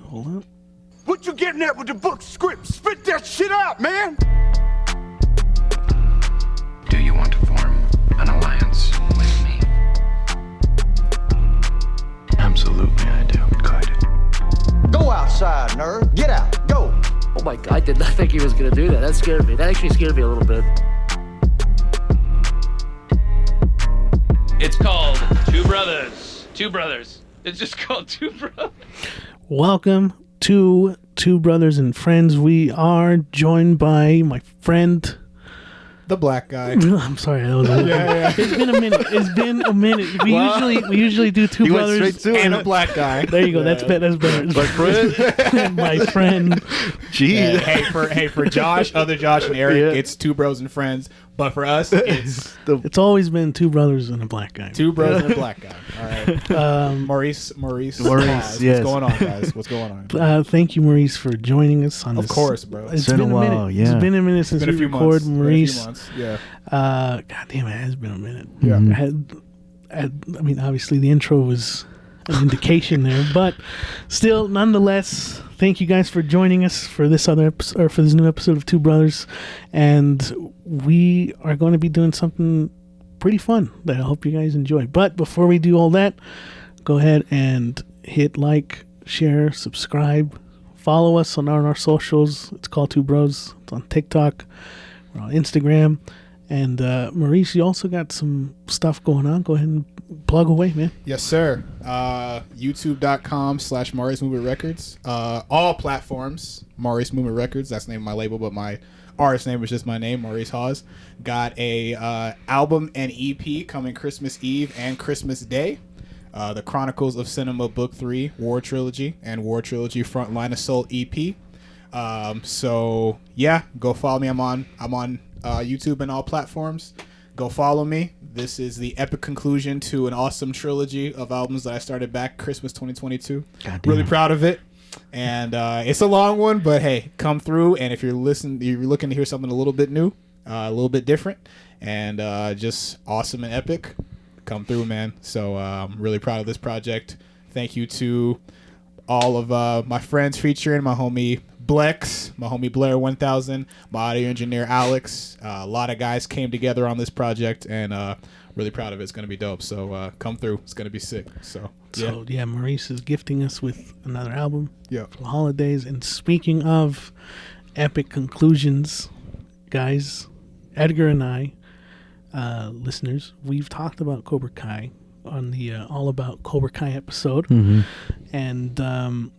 Hold up. What you getting at with the book script? Spit that shit out, man! Do you want to form an alliance with me? Absolutely, I do. Good. Go outside, nerd. Get out. Go. Oh my God, I did not think he was going to do that. That scared me. That actually scared me a little bit. It's called Two Brothers. Two Brothers. It's just called Two Brothers. Welcome to Two Brothers and Friends. We are joined by my friend, the black guy. I'm sorry, that was a little It's been a minute. We usually do two brothers and a black guy. There you go. Yeah. That's better. My friend. My friend. Jeez. Hey, for Josh, other Josh and Eric, it's Two Bros and Friends. But for us, it's always been two brothers and a black guy. Two bros and a black guy. All right. Maurice. Yes. What's going on, guys? What's going on? Thank you, Maurice, for joining us on Of this. course, bro. It's been a while. Yeah. It's been a minute since we recorded, Maurice. Yeah. God damn, it has been a minute. Yeah. I mean, obviously the intro was an indication there, but still, nonetheless, thank you guys for joining us for this other episode, or for this new episode of Two Brothers, and we are going to be doing something pretty fun that I hope you guys enjoy. But before we do all that, go ahead and hit like, share, subscribe, follow us on our socials. It's called Two Bros. It's on TikTok, we're on Instagram, and Maurice, you also got some stuff going on. Go ahead and plug away, man. Yes, sir. YouTube.com/Maurice Movement Records. All platforms, Maurice Movement Records. That's the name of my label, but my artist name is just my name, Maurice Hawes. Got a album and EP coming Christmas Eve and Christmas Day. The Chronicles of Cinema Book 3, War Trilogy, and War Trilogy Frontline Assault EP. So yeah, go follow me. I'm on YouTube and all platforms. Go follow me. This is the epic conclusion to an awesome trilogy of albums that I started back Christmas 2022. Really proud of it. And it's a long one, but hey, come through. And if you're looking to hear something a little bit new, a little bit different, and just awesome and epic, come through, man. So I'm really proud of this project. Thank you to all of my friends featuring my homie Blex, my homie Blair 1000, my audio engineer Alex. A lot of guys came together on this project, and really proud of it. It's going to be dope. So come through. It's going to be sick. So yeah, Maurice is gifting us with another album for the holidays. And speaking of epic conclusions, guys, Edgar and I, listeners, we've talked about Cobra Kai on the All About Cobra Kai episode. Mm-hmm. And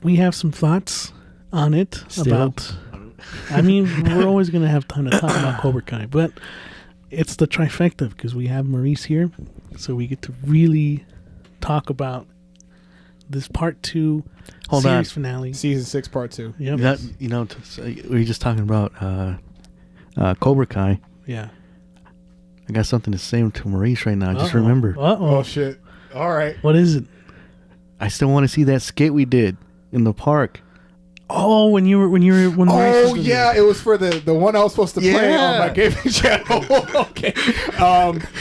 we have some thoughts on it. I mean, we're always going to have time to talk about Cobra Kai, but it's the trifecta because we have Maurice here, so we get to really talk about this part 2 series finale. Season 6 part 2. Yep. We were just talking about Cobra Kai. Yeah. I got something to say to Maurice right now. Just remember. Oh shit. All right. What is it? I still want to see that skit we did in the park. Oh, when oh yeah, it was for the one I was supposed to play on my gaming channel. Okay.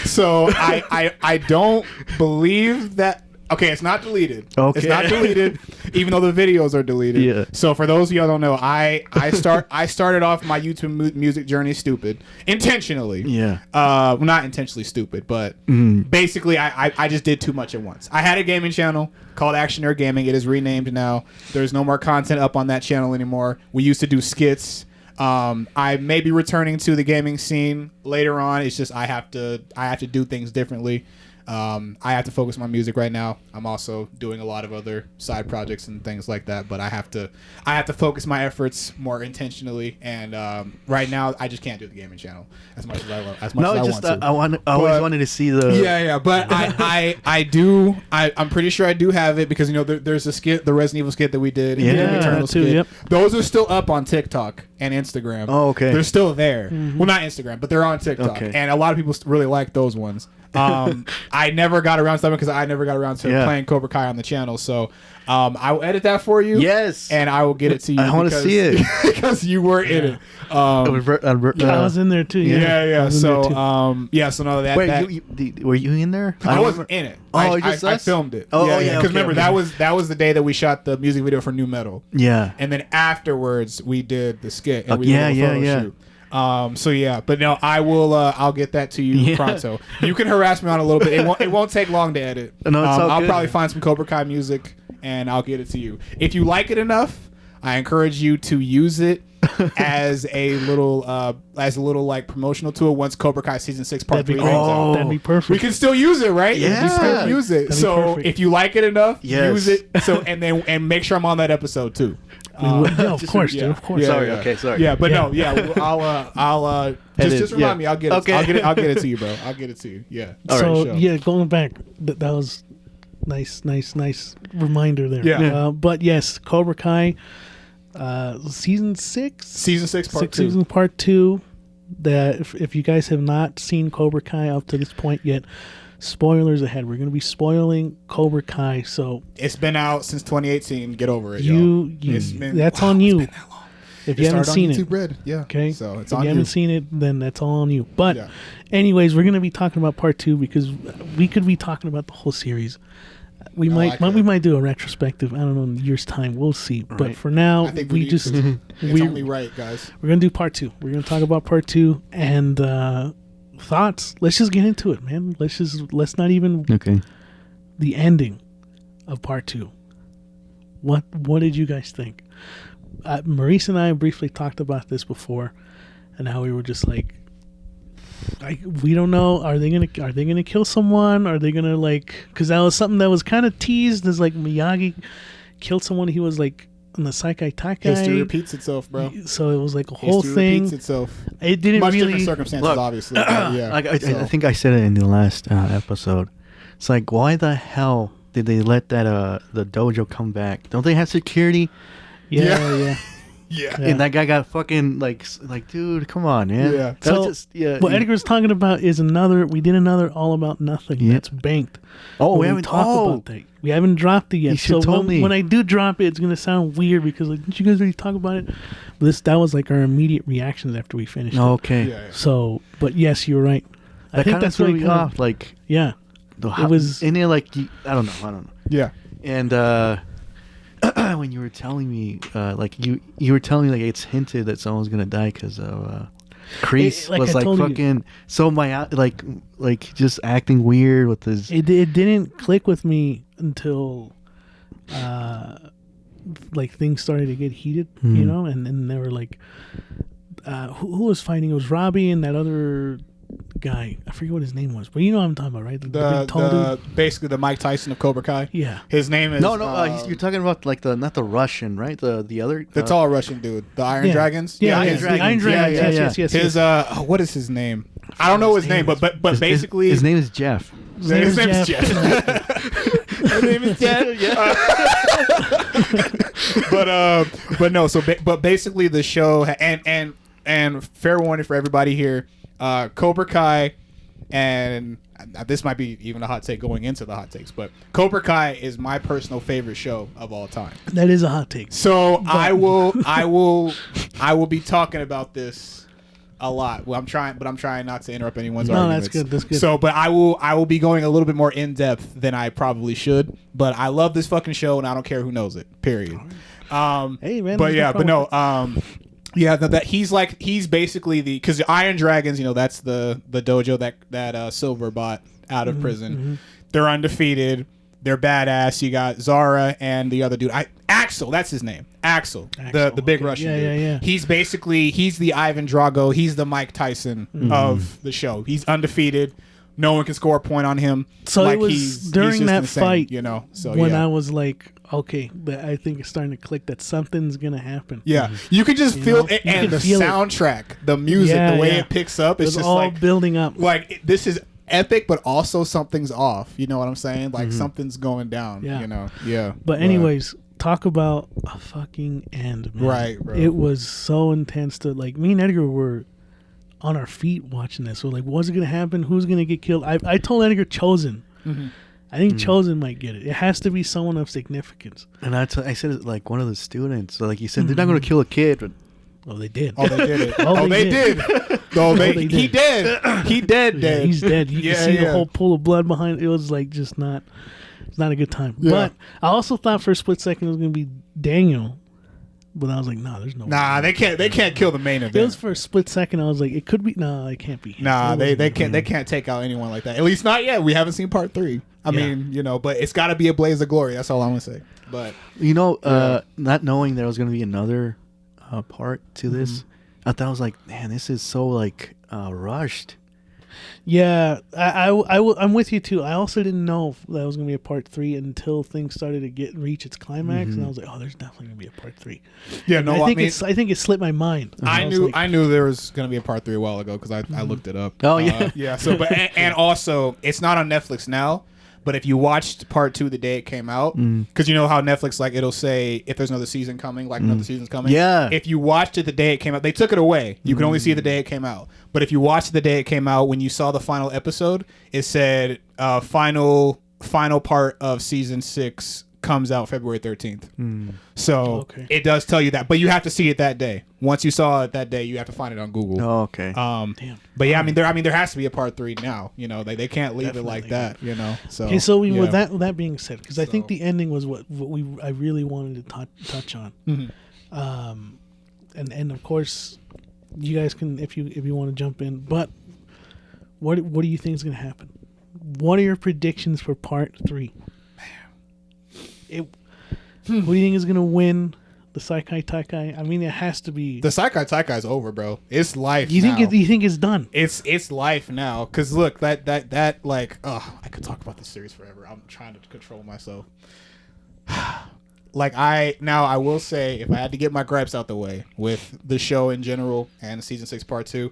So I don't believe that. Okay, it's not deleted. Okay. It's not deleted, even though the videos are deleted. Yeah. So for those of y'all don't know, I started off my YouTube music journey stupid, intentionally. Yeah. Well, not intentionally stupid, but basically I just did too much at once. I had a gaming channel called Action Nerd Gaming. It is renamed now. There's no more content up on that channel anymore. We used to do skits. I may be returning to the gaming scene later on. It's just I have to do things differently. I have to focus on my music right now. I'm also doing a lot of other side projects and things like that, but I have to focus my efforts more intentionally. And right now, I just can't do the gaming channel as much as I love. As much as I want to. I always wanted to see the. Yeah. But I do. I'm pretty sure I do have it because there's a skit, the Resident Evil skit that we did. Yeah, the Eternal too. Skit. Yep. Those are still up on TikTok and Instagram. Oh, okay. They're still there. Mm-hmm. Well, not Instagram, but they're on TikTok, and a lot of people really like those ones. I never got around to them because I never got around to playing Cobra Kai on the channel. So I will edit that for you. Yes. And I will get it to you. I want to see it. because you were in it. I was in there too. Yeah. So no, that. Wait, that were you in there? I wasn't in it. Oh, I filmed it. Oh, yeah. Because remember, okay. that was the day that we shot the music video for New Metal. Yeah. And then afterwards, we did the skit. And we yeah, did a photo yeah. shoot. So yeah, but no, I will. I'll get that to you pronto. You can harass me on it a little bit. It won't take long to edit. No, it's all I'll good. probably find some Cobra Kai music and I'll get it to you. If you like it enough, I encourage you to use it as a little like promotional tool once Cobra Kai season 6 part 3 comes out. That'd be perfect. We can still use it, right? Yeah. We still use it. That'd be So perfect. if you like it enough, Yes. use it. So and make sure I'm on that episode too. of course, dude. Of course. Sorry, okay, sorry. Yeah, but no, yeah, I'll just remind me. I'll get it. Okay. I'll get it to you, bro. I'll get it to you. Yeah. So Sure. yeah, going back, that was nice reminder there. Yeah. But yes, Cobra Kai, season 6. Season 6 part 2. Season part 2. That if you guys have not seen Cobra Kai up to this point yet, spoilers ahead. We're going to be spoiling Cobra Kai. So It's been out since 2018. Get over it, y'all. that's on you. It's been that long. If you haven't seen it, Red. Yeah. okay. So it's if on you you. haven't seen it, then that's all on you. But Yeah. anyways, we're going to be talking about part 2 because we could be talking about the whole series. We might do a retrospective. I don't know, in a year's time. We'll see. But for now, I think we need just to. It's we only right, guys. we're gonna do part 2. We're gonna talk about part 2 and thoughts. Let's just get into it, man. Let's not even Okay. the ending of part 2. What did you guys think? Maurice and I briefly talked about this before, and how we were just like, we don't know. Are they gonna kill someone? Are they gonna because that was something that was kind of teased as like Miyagi killed someone. He was like in the Saikai Takai. History repeats itself, bro. So it was like a whole History thing. repeats itself. It didn't Much really. different circumstances, Look, obviously. But yeah. I think I said it in the last episode. It's like, why the hell did they let that the dojo come back? Don't they have security? Yeah. Yeah. And that guy got fucking like, dude, come on, man. Yeah. That was So just, yeah. what Edgar's talking about is we did another All About Nothing Yeah. that's banked. Oh, But we haven't talked about that. We haven't dropped it yet. You should So told me. when I do drop it, it's gonna sound weird because didn't you guys already talk about it? That was like our immediate reactions after we finished. It. Okay. Yeah. So, but yes, you're right. That kind of threw me off. Like, Yeah. it was- and then like I don't know. Yeah. And when you were telling me, like you were telling me like it's hinted that someone's gonna die because of Kreese Like was I like told you. fucking so like just acting weird with his. It didn't click with me until like things started to get heated, you know, and then they were like, who was fighting? It was Robbie and that other guy. I forget what his name was, but you know what I'm talking about, right? The big tall dude. Basically the Mike Tyson of Cobra Kai. Yeah. His name is No, you're talking about like not the Russian, right? The other the tall Russian dude, the Iron Yeah. Dragons. Yeah, his- the Iron Dragons. Yes. His what is his name? I don't know his name, but basically his name is Jeff. his name is Jeff. His name is Jeff. But no. So but basically the show and fair warning for everybody here, Cobra Kai, and this might be even a hot take going into the hot takes, but Cobra Kai is my personal favorite show of all time. That is a hot take. So I will be talking about this a lot. Well, I'm trying not to interrupt anyone's arguments. That's good. So, but I will be going a little bit more in depth than I probably should. But I love this fucking show, and I don't care who knows it. Period. Hey man. But there's yeah, but problem no. with Yeah, that he's basically because the Iron Dragons, that's the dojo that Silver bought out of prison. They're undefeated. They're badass. You got Zara and the other dude, Axel. That's his name, Axel, the big okay. Russian Yeah, dude. yeah. He's the Ivan Drago. He's the Mike Tyson of the show. He's undefeated. No one can score a point on him. So like it was he's during just that insane, fight, So when yeah. I was like, okay, I think it's starting to click that something's gonna happen. Yeah, you can just feel it, You and can the feel it. soundtrack, the music, Yeah, the way yeah. it picks up, it's It's just all like building up. this is epic, but also something's off. You know what I'm saying? Like something's going down. Yeah. Yeah. But anyways, talk about a fucking end, man. Right, bro. It was so intense to me and Edgar were on our feet watching this. So like, what's it gonna happen? Who's gonna get killed? I told Edgar Chosen. I think Chosen might get it. It has to be someone of significance. And I said it like one of the students. So like you said, they're not going to kill a kid, but Oh, they did. Oh, they did it. Oh, they did. No, they he did. dead. He dead. Yeah, Dead. he's dead. You Yeah, can see yeah. the whole pool of blood behind it. It was like just not. It's not a good time. Yeah. But I also thought for a split second it was going to be Daniel, but I was like, no, there's no. Nah, way. they can't kill the main event. It was for a split second. I was like, it could be. No, it can't be. him. Nah, It they wasn't can't take out anyone like that. At least not yet. We haven't seen part 3. I Yeah. mean, but it's got to be a blaze of glory. That's all I'm gonna say. But not knowing there was going to be another part to this, I thought I was like, man, this is so like rushed. Yeah, I'm with you too. I also didn't know if that was going to be a part 3 until things started to reach its climax, and I was like, oh, there's definitely going to be a part 3. yeah, no, I think mean, I think it slipped my mind. I was knew like, I knew there was gonna be a part 3 a while ago because I looked it up. Oh, yeah. yeah. So, but and also it's not on Netflix now. But if you watched part 2 the day it came out, because you know how Netflix like it'll say if there's another season coming, like another season's coming. Yeah. If you watched it the day it came out, they took it away. You can only see it the day it came out. But if you watched it the day it came out, when you saw the final episode, it said final part of season 6 comes out February 13th. So Okay. it does tell you that, but you have to see it that day. Once you saw it that day, you have to find it on Google. Oh, okay. Damn. But yeah, I mean there has to be a part 3 now. They can't leave it like Definitely. that. So Okay, so yeah. with that being said, because I think the ending was what I really wanted to touch on, and of course, you guys can if you want to jump in. But what do you think is going to happen? What are your predictions for part 3? Who do you think is going to win the Saikai Taikai? I mean, it has to be. The Saikai Taikai is over, bro. It's life. You now. think you think it's done? It's life now. Cause look, that like, I could talk about this series forever. I'm trying to control myself. Like I will say, if I had to get my gripes out the way with the show in general and season 6 part 2,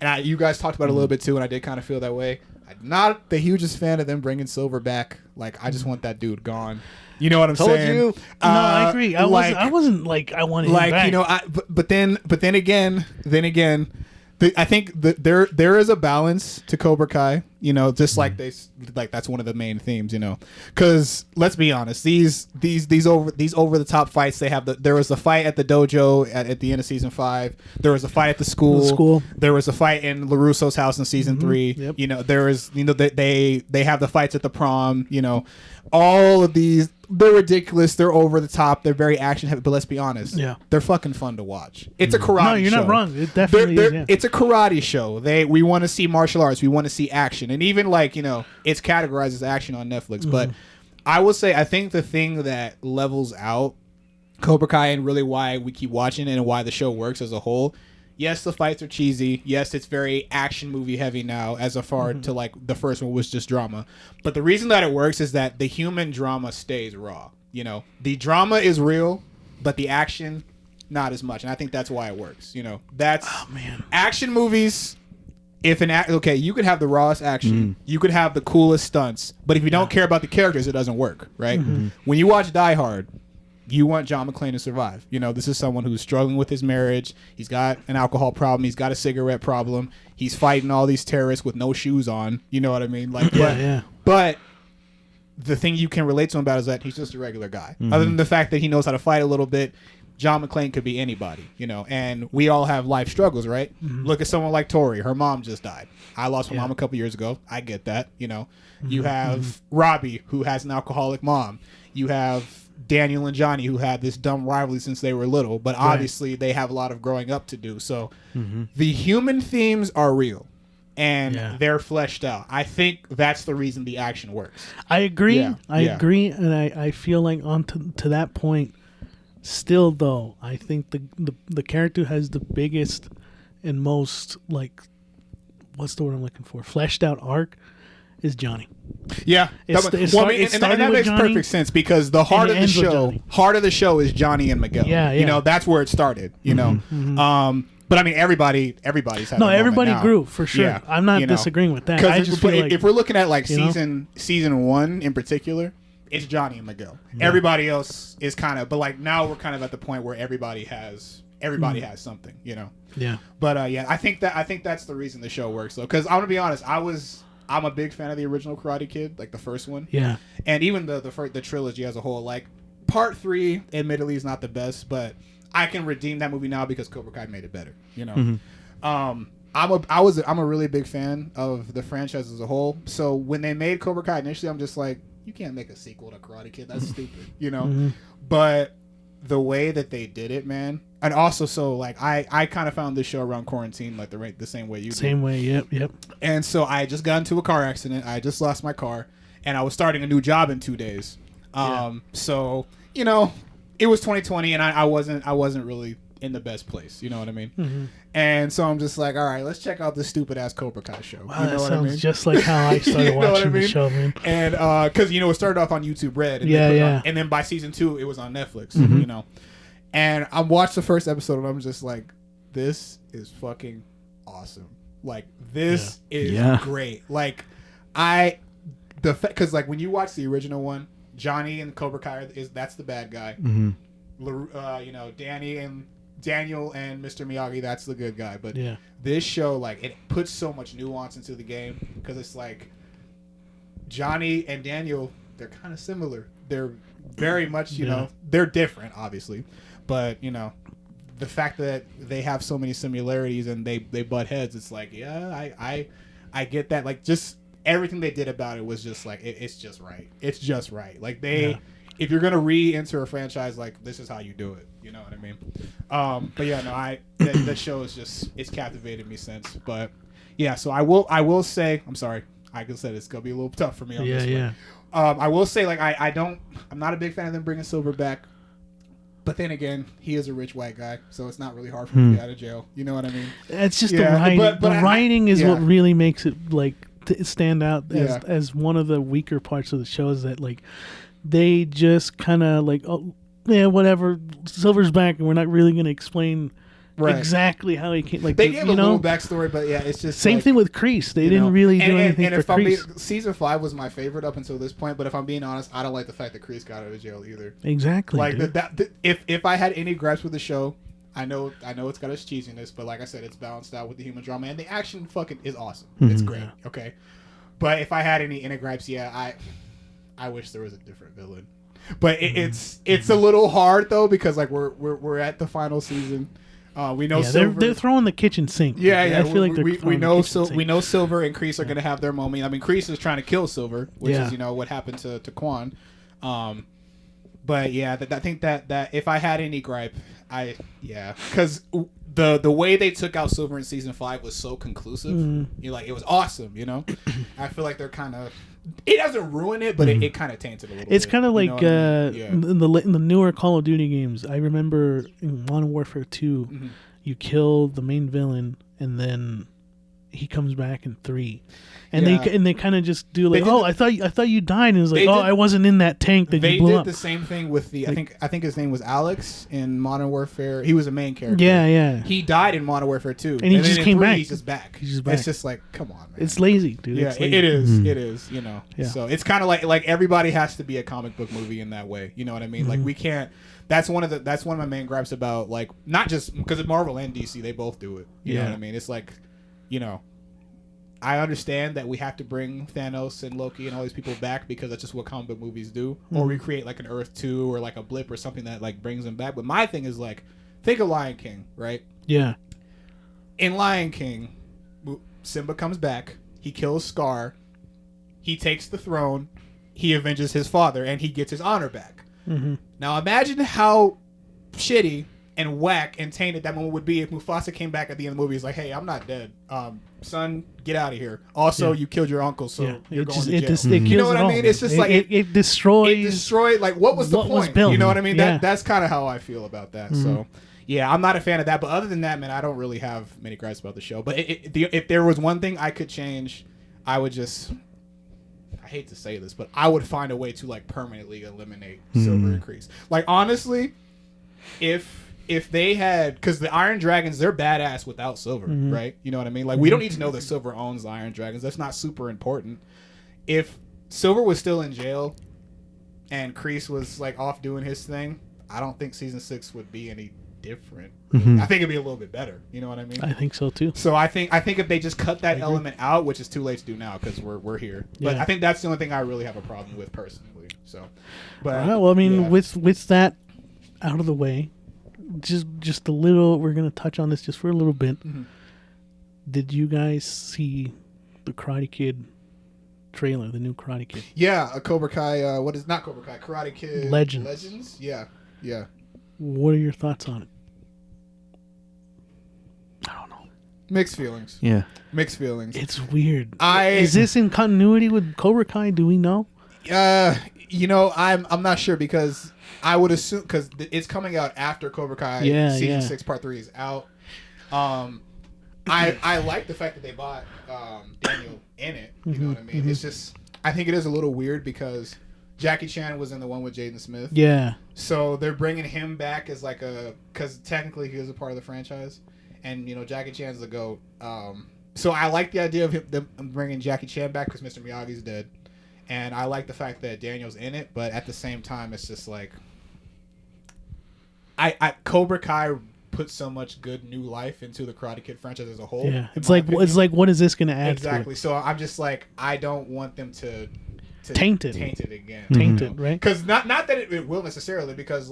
and you guys talked about it a little bit too, and I did kind of feel that way. I'm not the hugest fan of them bringing Silver back. Like I just want that dude gone. You know what I'm Told saying? you. No, I agree. I wasn't like I wanted him back. But then again, I think there is a balance to Cobra Kai. Just like that's one of the main themes. Because let's be honest, these over the top fights they have. There was a fight at the dojo at the end of season 5. There was a fight at the school. There was a fight in LaRusso's house in season 3. Yep. There is they have the fights at the prom. All of these. They're ridiculous. They're over the top. They're very action heavy. But let's be honest. Yeah. They're fucking fun to watch. It's a karate show. No, you're not wrong. It definitely is. Yeah. It's a karate show. We want to see martial arts. We want to see action. And even it's categorized as action on Netflix. But I will say, I think the thing that levels out Cobra Kai and really why we keep watching it and why the show works as a whole. Yes, the fights are cheesy. Yes, it's very action movie heavy now, as far to like the first one was just drama. But the reason that it works is that the human drama stays raw. The drama is real, but the action not as much, and I think that's why it works. That's action movies. You could have the rawest action, you could have the coolest stunts, but if you don't care about the characters, it doesn't work, right? When you watch Die Hard, you want John McClane to survive. This is someone who's struggling with his marriage. He's got an alcohol problem. He's got a cigarette problem. He's fighting all these terrorists with no shoes on. You know what I mean? But the thing you can relate to him about is that he's just a regular guy. Other than the fact that he knows how to fight a little bit, John McClane could be anybody, and we all have life struggles, right? Look at someone like Tori. Her mom just died. I lost my mom a couple years ago. I get that, You have Robbie, who has an alcoholic mom. You have Daniel and Johnny, who had this dumb rivalry since they were little, but obviously they have a lot of growing up to do. So the human themes are real and they're fleshed out. I think that's the reason the action works. I agree. Yeah. I agree, and I feel like on to that point. Still, though, I think the character has the biggest and most what's the word I'm looking for? Fleshed out arc is Johnny. Yeah, And that makes perfect sense because the heart of the show is Johnny and Miguel. Yeah. That's where it started. But I mean, everybody's had everybody now. grew for sure. Yeah, I'm not disagreeing with that. I just feel like if we're looking at season 1 in particular, it's Johnny and Miguel. Yeah. Everybody else is kind of, but now we're kind of at the point where everybody has something. Yeah. But I think that's the reason the show works though. Because I'm gonna be honest, I I'm a big fan of the original Karate Kid, like the first one. Yeah. And even the trilogy as a whole. Like part 3, admittedly, is not the best, but I can redeem that movie now because Cobra Kai made it better. You know. I'm a really big fan of the franchise as a whole. So when they made Cobra Kai initially, I'm just like, you can't make a sequel to Karate Kid. That's stupid, you know. But the way that they did it, man, and also so like I kind of found this show around quarantine, like the same way you did. Same way. Yep. And so I just got into a car accident. I just lost my car, and I was starting a new job in 2 days. So you know, it was 2020, and I wasn't really in the best place. You know what I mean? And so I'm just like, all right, let's check out this stupid ass Cobra Kai show. Wow, you know that what sounds I mean? just like how I started watching the show, man. And because it started off on YouTube Red, and and then by season 2 it was on Netflix. You know, and I watched the first episode, and I'm just like, this is fucking awesome. Like this is great. Like because like when you watch the original one, Johnny and Cobra Kai that's the bad guy. You know, Daniel and Mr. Miyagi, that's the good guy. But this show, like, it puts so much nuance into the game because it's like Johnny and Daniel, they're kind of similar. They're very much, you know, they're different, obviously. But, you know, the fact that they have so many similarities and they butt heads, it's like, I get that. Like, just everything they did about it was just like, it's just right. It's just right. Like, if you're going to re-enter a franchise, like, this is how you do it. You know what I mean? But yeah, no, the show is just, it's captivated me since. But yeah, so I will say, I'm sorry, like I said, it's gonna be a little tough for me on this one. I will say, like, I'm not a big fan of them bringing Silver back. But then again, he is a rich white guy, so it's not really hard for him to get out of jail. You know what I mean? It's just the writing. But the writing is what really makes it like stand out as one of the weaker parts of the show. Is that like they just kind of like, oh yeah, whatever, Silver's back, and we're not really going to explain exactly how he came. Like they gave a little backstory, but yeah, it's just same thing with Kreese. They didn't really do anything for Kreese. Season 5 was my favorite up until this point, but if I'm being honest, I don't like the fact that Kreese got out of jail either. Exactly. Like if I had any gripes with the show, I know it's got its cheesiness, but like I said, it's balanced out with the human drama, and the action fucking is awesome. It's great. Okay, but if I had any gripes, I wish there was a different villain. But it's a little hard though, because like we're at the final season. We know Silver, they're throwing the kitchen sink. I feel like we know Silver and Kreese are going to have their moment. I mean, Kreese is trying to kill Silver, which is what happened to Quan. But yeah, I think that if I had any gripe, because the way they took out Silver in season 5 was so conclusive. Like it was awesome. I feel like they're kind of. It doesn't ruin it, but it kind of taints it a little bit. It's kind of like in the newer Call of Duty games. I remember in Modern Warfare 2, you kill the main villain, and then he comes back in 3. And they kind of just do like, I thought you died, and it was like, I wasn't in that tank that you blew up. They did the same thing with the I think his name was Alex in Modern Warfare. He was a main character. Yeah. He died in Modern Warfare 2, and he just came back. He's just back. It's just like, come on, man. It's lazy, dude. Yeah, it is. It is. So it's kind of like everybody has to be a comic book movie in that way. You know what I mean? Like we can't. That's one of my main gripes about, like, not just because Marvel and DC, they both do it. You know what I mean? It's like, I understand that we have to bring Thanos and Loki and all these people back because that's just what comic book movies do, or we create like an Earth 2 or like a blip or something that like brings them back. But my thing is, like, think of Lion King, right? Yeah. In Lion King, Simba comes back, he kills Scar, he takes the throne, he avenges his father, and he gets his honor back. Now imagine how shitty and whack and tainted that moment would be if Mufasa came back at the end of the movie. He's like, "Hey, I'm not dead. Son, get out of here. Also, you killed your uncle, so you're going to jail." You know what I mean? It's just like it destroys. It destroyed. Like, what was the point? You know what I mean? That's kind of how I feel about that. So, yeah, I'm not a fan of that. But other than that, man, I don't really have many gripes about the show. But if there was one thing I could change, I would just. I hate to say this, but I would find a way to like permanently eliminate Silver and Kreese. Like, honestly, if they had, because the Iron Dragons, they're badass without Silver, right? You know what I mean? Like, we don't need to know that Silver owns the Iron Dragons. That's not super important. If Silver was still in jail and Kreese was like off doing his thing, I don't think season 6 would be any different. Mm-hmm. I think it'd be a little bit better. You know what I mean? I think so too. So I think if they just cut that element out, which is too late to do now because we're here. But Yeah. I think that's the only thing I really have a problem with personally. So, but All right, well, I mean, yeah. with that out of the way, just a little. We're gonna touch on this just for a little bit. Mm-hmm. Did you guys see the Karate Kid trailer? The new Karate Kid. Yeah, a Cobra Kai. What is not Cobra Kai? Karate Kid Legends. Yeah. What are your thoughts on it? I don't know. Mixed feelings. Yeah. Mixed feelings. It's weird. Is Is this in continuity with Cobra Kai? Do we know? I'm not sure because I would assume because it's coming out after Cobra Kai season 6 part 3 is out. I like the fact that they bought Daniel in it. You know what I mean? It's just I think it is a little weird because Jackie Chan was in the one with Jaden Smith. Yeah. So they're bringing him back as like because technically he was a part of the franchise, and Jackie Chan's the GOAT. So I like the idea of them bringing Jackie Chan back because Mr. Miyagi's dead, and I like the fact that Daniel's in it. But at the same time, it's just like Cobra Kai put so much good new life into the Karate Kid franchise as a whole. Yeah. It's like what is this going to add? Exactly. To it? So I'm just like I don't want them to taint it again. Taint it, right? Because not that it will necessarily, because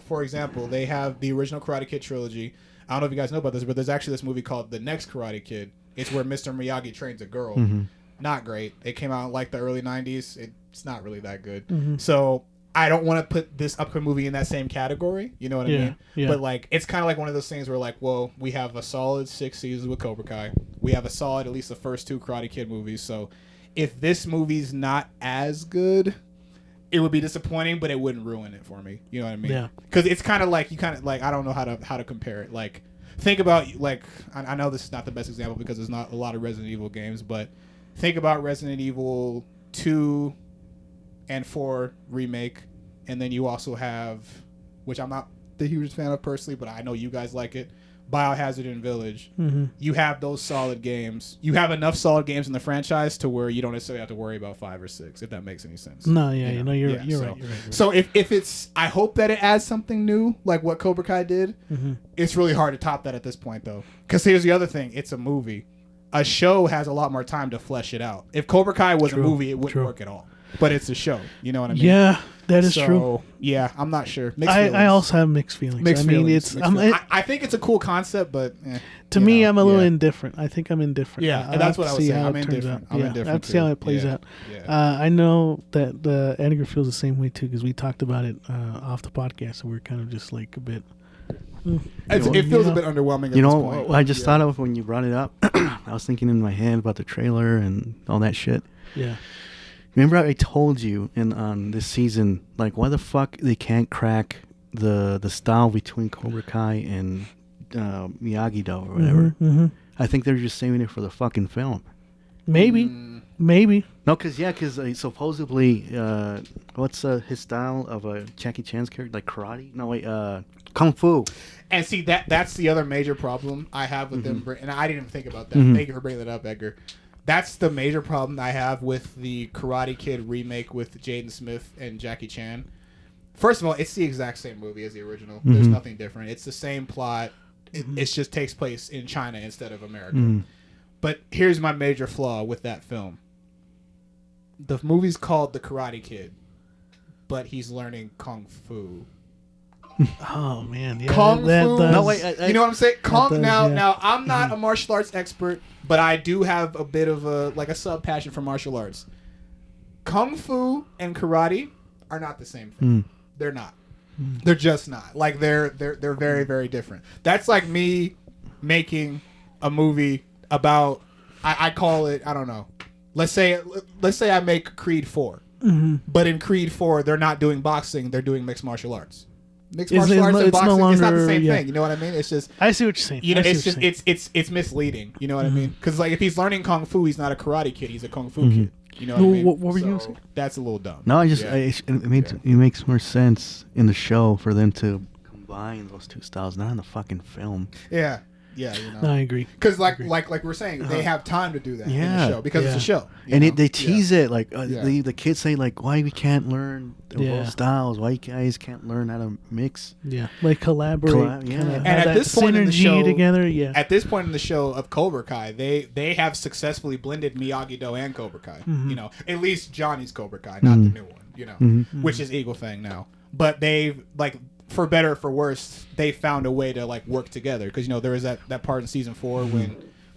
for example, they have the original Karate Kid trilogy. I don't know if you guys know about this, but there's actually this movie called The Next Karate Kid. It's where Mr. Miyagi trains a girl. Not great. It came out in like the early 90s. It's not really that good. So I don't want to put this upcoming movie in that same category. You know what I mean? Yeah. But like, it's kind of like one of those things where like, well, we have a solid 6 seasons with Cobra Kai. We have a solid, at least the first 2 Karate Kid movies. So if this movie's not as good, it would be disappointing, but it wouldn't ruin it for me. You know what I mean? Yeah. Because it's kind of like I don't know how to compare it. Like, think about I know this is not the best example because there's not a lot of Resident Evil games, but think about Resident Evil 2 and 4 remake, and then you also have, which I'm not the hugest fan of personally, but I know you guys like it, Biohazard and Village. You have those solid games. You have enough solid games in the franchise to where you don't necessarily have to worry about 5 or 6, if that makes any sense. No, you're right. So if it's, I hope that it adds something new, like what Cobra Kai did. It's really hard to top that at this point, though. Because here's the other thing. It's a movie. A show has a lot more time to flesh it out. If Cobra Kai was a movie, it wouldn't work at all. But it's a show. You know what I mean? Yeah, that is true. Yeah, I'm not sure. I also have mixed feelings. I think it's a cool concept, but to me, I'm a little indifferent. I think I'm indifferent. Yeah, and that's what I was saying. I'm indifferent. I have to see how it plays out. Yeah. I know that Edgar feels the same way too because we talked about it off the podcast, so we're kind of just like a bit. It feels a bit underwhelming at this point. I just thought of when you brought it up. I was thinking in my head about the trailer and all that shit. Yeah. Remember I told you on this season, like, why the fuck they can't crack the style between Cobra Kai and Miyagi-Do or whatever. I think they're just saving it for the fucking film. Maybe. No, because supposedly, what's his style of Jackie Chan's character? Like karate? No, wait, Kung Fu. And see, that's the other major problem I have with them. And I didn't even think about that. Thank you for bringing that up, Edgar. That's the major problem I have with the Karate Kid remake with Jaden Smith and Jackie Chan. First of all, it's the exact same movie as the original. There's nothing different. It's the same plot. It just takes place in China instead of America. But here's my major flaw with that film. The movie's called The Karate Kid, but he's learning Kung Fu. Oh man, yeah. Kung Fu. No, wait, you know what I'm saying? Now I'm not Mm-hmm. a martial arts expert, but I do have a bit of a sub passion for martial arts. Kung Fu and karate are not the same thing. They're not. They're just not. Like they're very, very different. That's like me making a movie about I call it, I don't know. Let's say I make Creed 4. But in Creed 4 they're not doing boxing, they're doing mixed martial arts. Mixed martial arts and boxing, it's not the same thing. You know what I mean? It's just I see what you're saying. It's misleading. You know what I mean? Because like if he's learning kung fu, he's not a karate kid. He's a kung fu kid. You know what I mean? What were you gonna say? That's a little dumb. No, it makes more sense in the show for them to combine those two styles, not in the fucking film. Yeah. Yeah, you know. No, I agree. Because like we're saying, they have time to do that in the Yeah. show because it's a show. you And know? they tease it like Yeah. the kids say like why we can't learn the Yeah. whole styles, why you guys can't learn how to mix. Yeah, like collaborate. Yeah. kinda And have at that this point in the synergy show- together. Yeah. At this point in the show of Cobra Kai, they have successfully blended Miyagi-Do and Cobra Kai. You know, at least Johnny's Cobra Kai, not the new one. You know, which is Eagle Fang now. But they've like, for better or for worse, they found a way to like work together. Because you know there was that part in season 4 when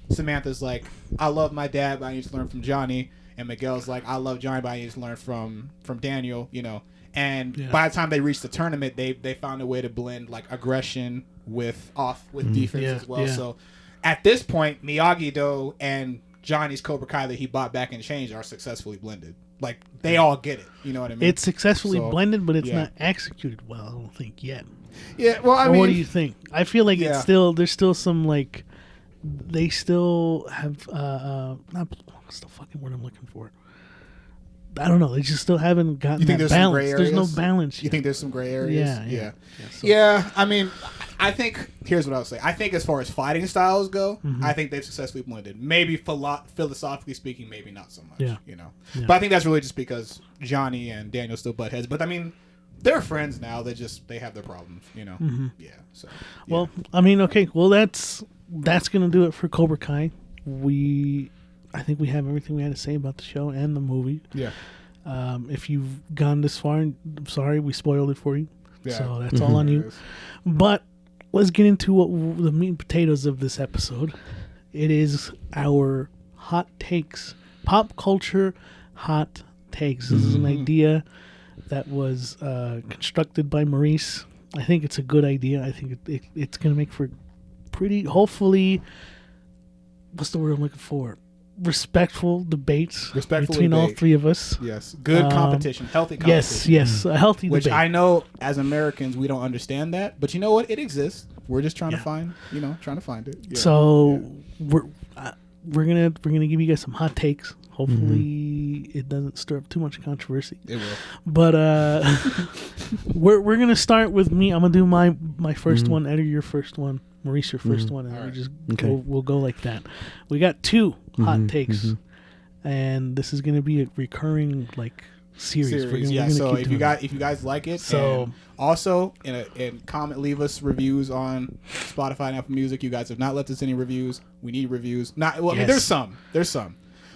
Samantha's like, "I love my dad, but I need to learn from Johnny," and Miguel's like, "I love Johnny, but I need to learn from Daniel." You know, and by the time they reached the tournament, they found a way to blend like aggression with defense as well. Yeah. So at this point, Miyagi-Do and Johnny's Cobra Kai that he bought back and changed are successfully blended. Like they all get it. You know what I mean? It's successfully So, blended, but it's yeah. not executed well. I don't think yet. Yeah. Well, I Or mean, what do you think? I feel like Yeah. it's still there's still some like they still have not what's the fucking word I'm looking for? I don't know. They just still haven't gotten you think that there's some balance. gray There's areas? no balance. You yet. think there's some gray areas? Yeah. So- Yeah, I mean, I think here's what I would say. I think as far as fighting styles go, I think they've successfully blended. Maybe philosophically speaking, maybe not so much. Yeah. You know, Yeah. but I think that's really just because Johnny and Daniel still butt heads. But I mean, they're friends now. They have their problems. You know. Yeah. So. Yeah. Well, I mean, okay. Well, that's gonna do it for Cobra Kai. I think we have everything we had to say about the show and the movie. Yeah. If you've gone this far, I'm sorry we spoiled it for you. Yeah. So that's all on you. But let's get into the meat and potatoes of this episode. It is our hot takes, pop culture hot takes. This is an idea that was constructed by Maurice. I think it's a good idea. I think it's going to make for pretty, hopefully, what's the word I'm looking for? Respectful debates between all debate. three of us. Yes. Good competition. Healthy competition. Yes, a healthy Which debate. I know as Americans we don't understand that, but you know what? It exists. We're just trying to find, trying to find it. Yeah. So we're gonna give you guys some hot takes. Hopefully it doesn't stir up too much controversy. It will. But we're gonna start with me. I'm gonna do my first one. Eddie, your first one. Maurice, your first one, and All right. we just Okay. we'll go like that. We got two hot takes, and this is gonna be a recurring like series. We're Series. gonna Yeah. So keep if you doing guys like it, So- and also in comment, leave us reviews on Spotify and Apple Music. You guys have not left us any reviews. We need reviews. Not well. I mean, Yes. there's some,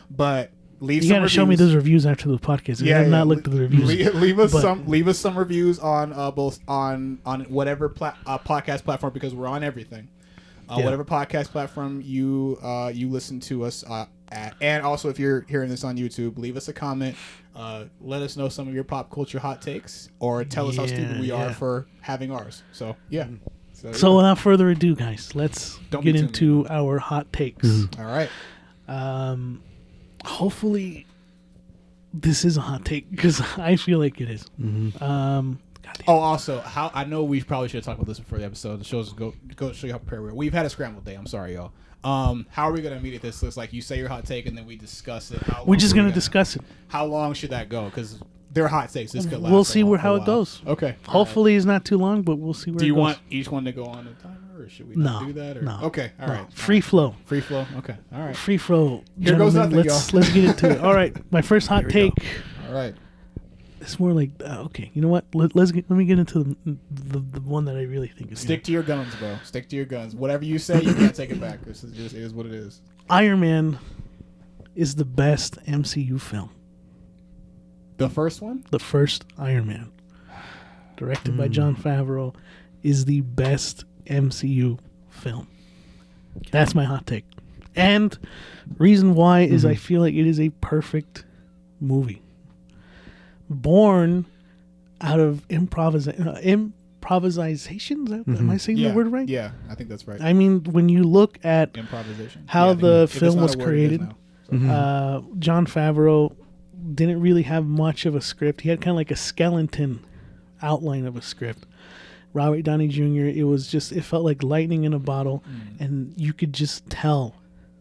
but leave. You some gotta reviews. show me those reviews after the podcast. I have not looked at the reviews. Leave us but- leave us some reviews on both on whatever podcast platform, because we're on everything. Yeah. Whatever podcast platform you listen to us at, and also if you're hearing this on YouTube, leave us a comment. Let us know some of your pop culture hot takes, or tell us how stupid we are for having ours. So yeah. So without further ado, guys, let's Don't get be too into our hot takes. all right. Hopefully, this is a hot take because I feel like it is. Goddamn. Oh, also, how I know we probably should have talked about this before the episode. The shows go to show you how prepared we are. We've had a scrambled day. I'm sorry, y'all. How are we gonna meet at this? It's like you say your hot take and then we discuss it. We're just gonna discuss it. How long should that go? Because they're hot takes. This could last. We'll see a how while. it goes. Okay. Hopefully, it's not too long, but we'll see where. Do it you goes. want each one to go on a timer, or should we not do that? Or? No. Okay. All No. right. Free flow. Free flow. Okay. All right. Free flow. Here goes Gentlemen, nothing, let's get into it. All right, my first hot take. All right. It's more like okay. You know what? Let me get into the one that I really think is Stick to your guns, bro. Stick to your guns. Whatever you say, you can't take it back. This is just is what it is. Iron Man is the best MCU film. The first one. The first Iron Man, directed by Jon Favreau, is the best MCU film. That's my hot take. And reason why is I feel like it is a perfect movie. Born out of improvisations. Am I saying the word right? Yeah, I think that's right. I mean, when you look at Improvisation. how Yeah, the if it's film not was a word, it is created, now. Jon Favreau didn't really have much of a script. He had kind of like a skeleton outline of a script. Robert Downey Jr., it felt like lightning in a bottle, and you could just tell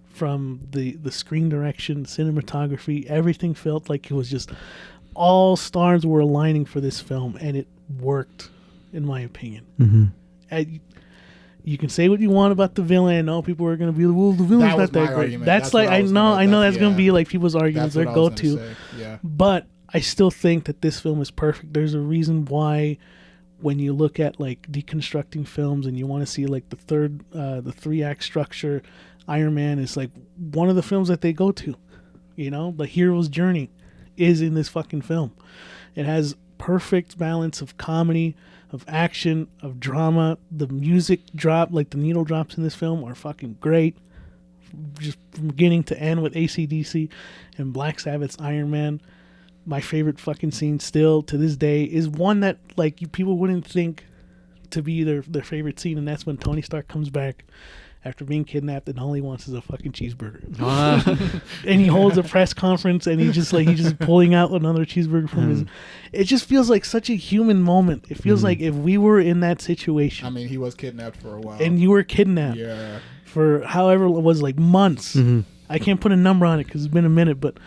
from the screen direction, cinematography, everything felt like it was just all stars were aligning for this film, and it worked, in my opinion. You can say what you want about the villain. I know people are going to be, well, the villain's That was not that my great. argument. That's That's like, what I was I know that's going to yeah. be like people's arguments, That's their what I was go-to. gonna say. Yeah. But I still think that this film is perfect. There's a reason why when you look at like deconstructing films and you want to see like the 3-act structure, Iron Man is like one of the films that they go to. You know, the hero's journey is in this fucking film. It has perfect balance of comedy, of action, of drama. The music drop, like the needle drops in this film, are fucking great. Just from beginning to end with AC/DC and Black Sabbath's Iron Man. My favorite fucking scene still to this day is one that like people wouldn't think to be their favorite scene, and that's when Tony Stark comes back after being kidnapped and all he wants is a fucking cheeseburger. And he holds a press conference and he's just pulling out another cheeseburger from his. It just feels like such a human moment. It feels like if we were in that situation. I mean, he was kidnapped for a while. And you were kidnapped. Yeah. For however it was, like months. I can't put a number on it because it's been a minute, but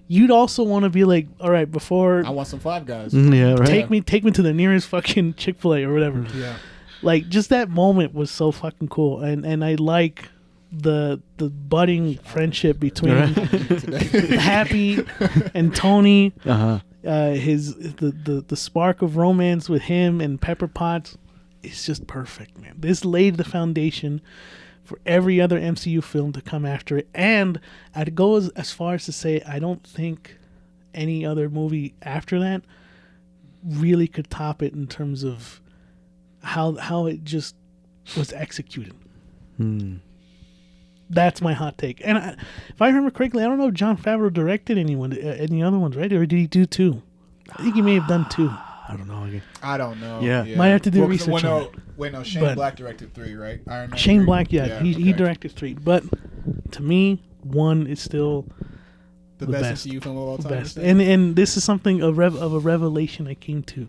you'd also want to be like, all right, before I want some Five Guys. Yeah, right. take me to the nearest fucking Chick-fil-A or whatever. Yeah. Like just that moment was so fucking cool, and I like the budding friendship between Happy and Tony. The spark of romance with him and Pepper Potts is just perfect, man. This laid the foundation for every other MCU film to come after it, and I'd go as far as to say I don't think any other movie after that really could top it in terms of how it just was executed. That's my hot take. And if I remember correctly, I don't know if Jon Favreau directed any other ones, right? Or did he do 2? I think he may have done 2. I don't know. I don't know. Yeah. Might have to do research on it. Wait, no. Shane But- Black directed 3, right? Iron Man Shane 3? Black, yeah, he okay. directed 3. But to me, 1 is still the the best best. MCU film of all time. best. And this is something of a revelation I came to.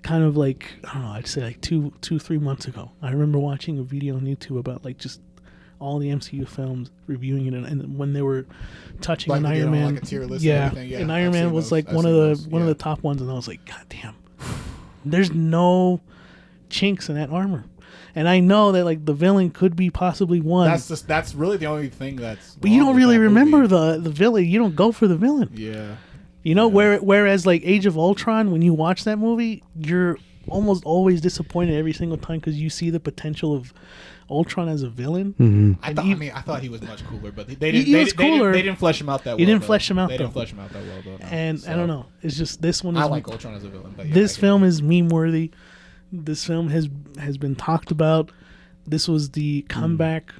Kind of like, I don't know, I'd say like 3 months ago. I remember watching a video on YouTube about like just all the MCU films, reviewing it, and when they were touching Like on they did Iron on, Man, like, a tier list and everything. Yeah, and I've Iron Man seen was those. like I've one of seen the those, one of yeah. the top ones, and I was like, God damn, there's no chinks in that armor, and I know that like the villain could be possibly one. That's really the only thing that's. But you wrong don't with really that remember movie. the villain. You don't go for the villain. Yeah. You know, whereas like Age of Ultron, when you watch that movie, you're almost always disappointed every single time because you see the potential of Ultron as a villain. I thought he was much cooler, but they He didn't. was cooler. They didn't flesh him out that well. They didn't though. flesh him out, They though. didn't flesh him out that well, though. No. And So, I don't know. It's just this one. I Is, like Ultron as a villain, but yeah, this I get film it. is meme worthy. This film has been talked about. This was the comeback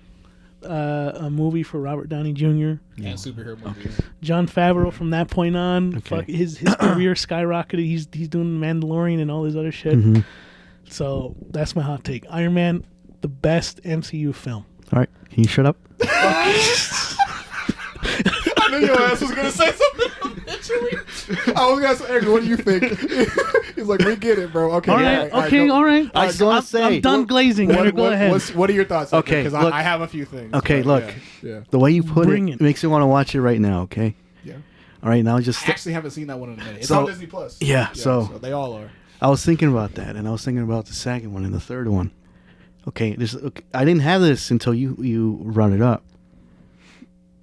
a movie for Robert Downey Jr. and superhero movies. John Favreau from that point on, Okay. his career skyrocketed. He's doing Mandalorian and all this other shit. So that's my hot take. Iron Man, the best MCU film. All right. Can you shut up? I knew your ass was gonna say something eventually. I was gonna say, Eric, what do you think? He's like, we get it, bro. Okay, All right, okay, all right. I was gonna say, I'm done glazing. Go ahead. What are your thoughts? Okay, because look. I have a few things. Okay, but look. yeah. The way you put Bring it it. makes me want to watch it right now. Okay. Yeah. All right. Now just. I actually haven't seen that one in a minute. It's So- on Disney Plus. Yeah, so- they all are. I was thinking about that, and I was thinking about the second one and the third one. Okay, I didn't have this until you brought it up.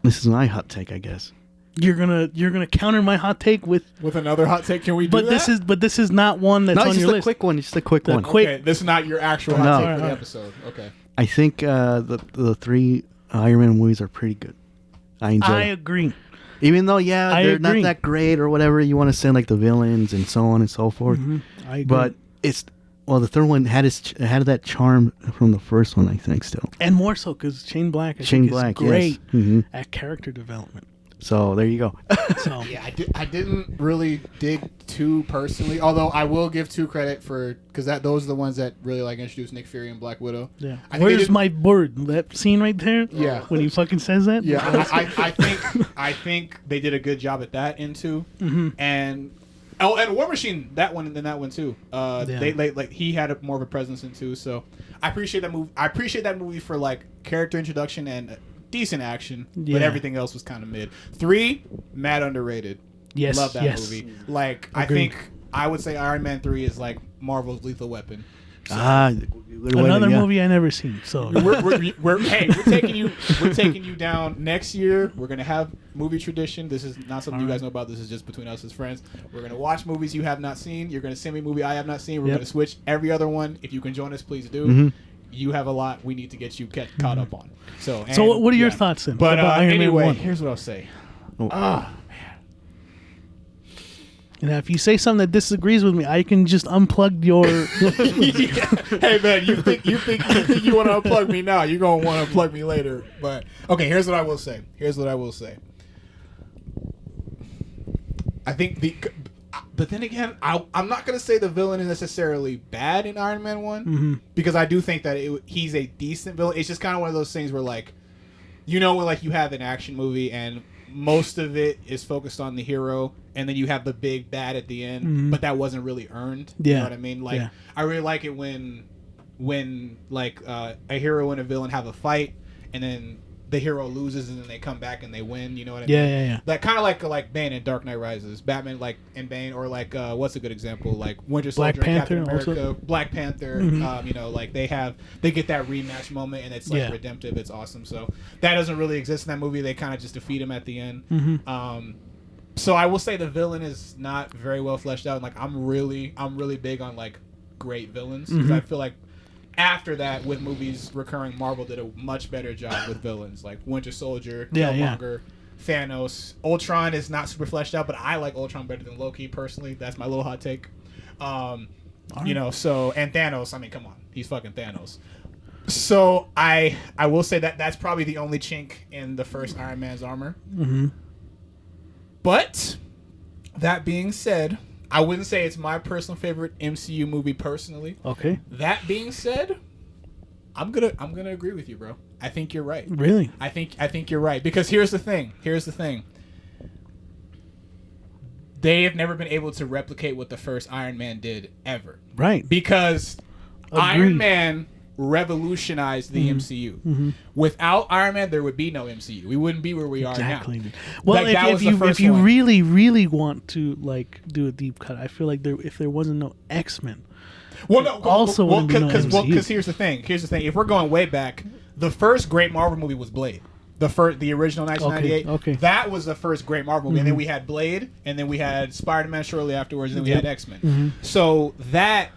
This is my hot take, I guess. You're gonna counter my hot take with, With another hot take, can we do but that? this is not one that's No, on it's your just a list. quick one. Just a quick The one. quick- Okay, this is not your actual hot No. take for the Alright. episode. Okay. I think the 3 Iron Man movies are pretty good. I enjoy I them. agree. Even though, I they're agree. not that great or whatever you want to say, like the villains and so on and so forth. I agree. But the third one had that charm from the first one, I think, still. and more so because Shane Black, I Shane think, Black, is great yes. Mhm. at character development. So there you go. So Yeah, I didn't really dig 2 personally, although I will give 2 credit for because those are the ones that really like introduced Nick Fury and Black Widow. yeah, I think they where's did- my bird? That scene right there. Yeah. when he fucking says that. Yeah, I think they did a good job at that in 2, and War Machine that one too. They like he had more of a presence in 2, so I appreciate that movie. I appreciate that movie for like character introduction and decent action, Yeah. but everything else was kind of mid. 3, mad underrated. Yes, Love that yes. movie. Like Agreed. I would say Iron Man 3 is like Marvel's Lethal Weapon. So, Another movie I never seen. So we're taking you down next year. We're gonna have movie tradition. This is not something you guys know about. This is just between us as friends. We're gonna watch movies you have not seen. You're gonna send me a movie I have not seen. We're gonna switch every other one. If you can join us, please do. Mm-hmm. You have a lot we need to get you caught up on. So what are your thoughts then? But about Iron Man anyway, 1? here's what I'll say. And if you say something that disagrees with me, I can just unplug your. Hey man, you think you want to unplug me now? You're gonna want to unplug me later. But okay, here's what I will say. I think but then again, I'm not gonna say the villain is necessarily bad in Iron Man 1 because I do think that he's a decent villain. It's just kind of one of those things where like, when like you have an action movie and most of it is focused on the hero, and then you have the big bad at the end, but that wasn't really earned. You know what I mean? Like, I really like it when like a hero and a villain have a fight, and then the hero loses, and then they come back and they win. You know what I mean? Yeah. Like kind of like Bane in Dark Knight Rises, Batman and Bane, or like what's a good example? Like Winter Soldier, Black and Captain Panther America, also. Black Panther. Like they get that rematch moment, and it's like redemptive. It's awesome. So that doesn't really exist in that movie. They kind of just defeat him at the end. So I will say the villain is not very well fleshed out. And like I'm really big on like great villains because I feel like after that with movies recurring, Marvel did a much better job with villains like Winter Soldier, Killmonger, Thanos. Ultron is not super fleshed out, but I like Ultron better than Loki personally. That's my little hot take. So and Thanos. I mean, come on, he's fucking Thanos. So I will say that's probably the only chink in the first Iron Man's armor. But that being said, I wouldn't say it's my personal favorite MCU movie personally. Okay. That being said, I'm gonna agree with you, bro. I think you're right. Really? I think you're right because here's the thing. They have never been able to replicate what the first Iron Man did ever. Right. Because Agreed. Iron Man revolutionized the MCU. Without Iron Man, there would be no MCU. We wouldn't be where we are now. Well, like, if you really want to like do a deep cut, I feel like if there wasn't no X-Men. Because here's the thing. If we're going way back, the first great Marvel movie was Blade. The original 1998. Okay. That was the first great Marvel movie, and then we had Blade, and then we had Spider-Man shortly afterwards, and then we had X-Men. So that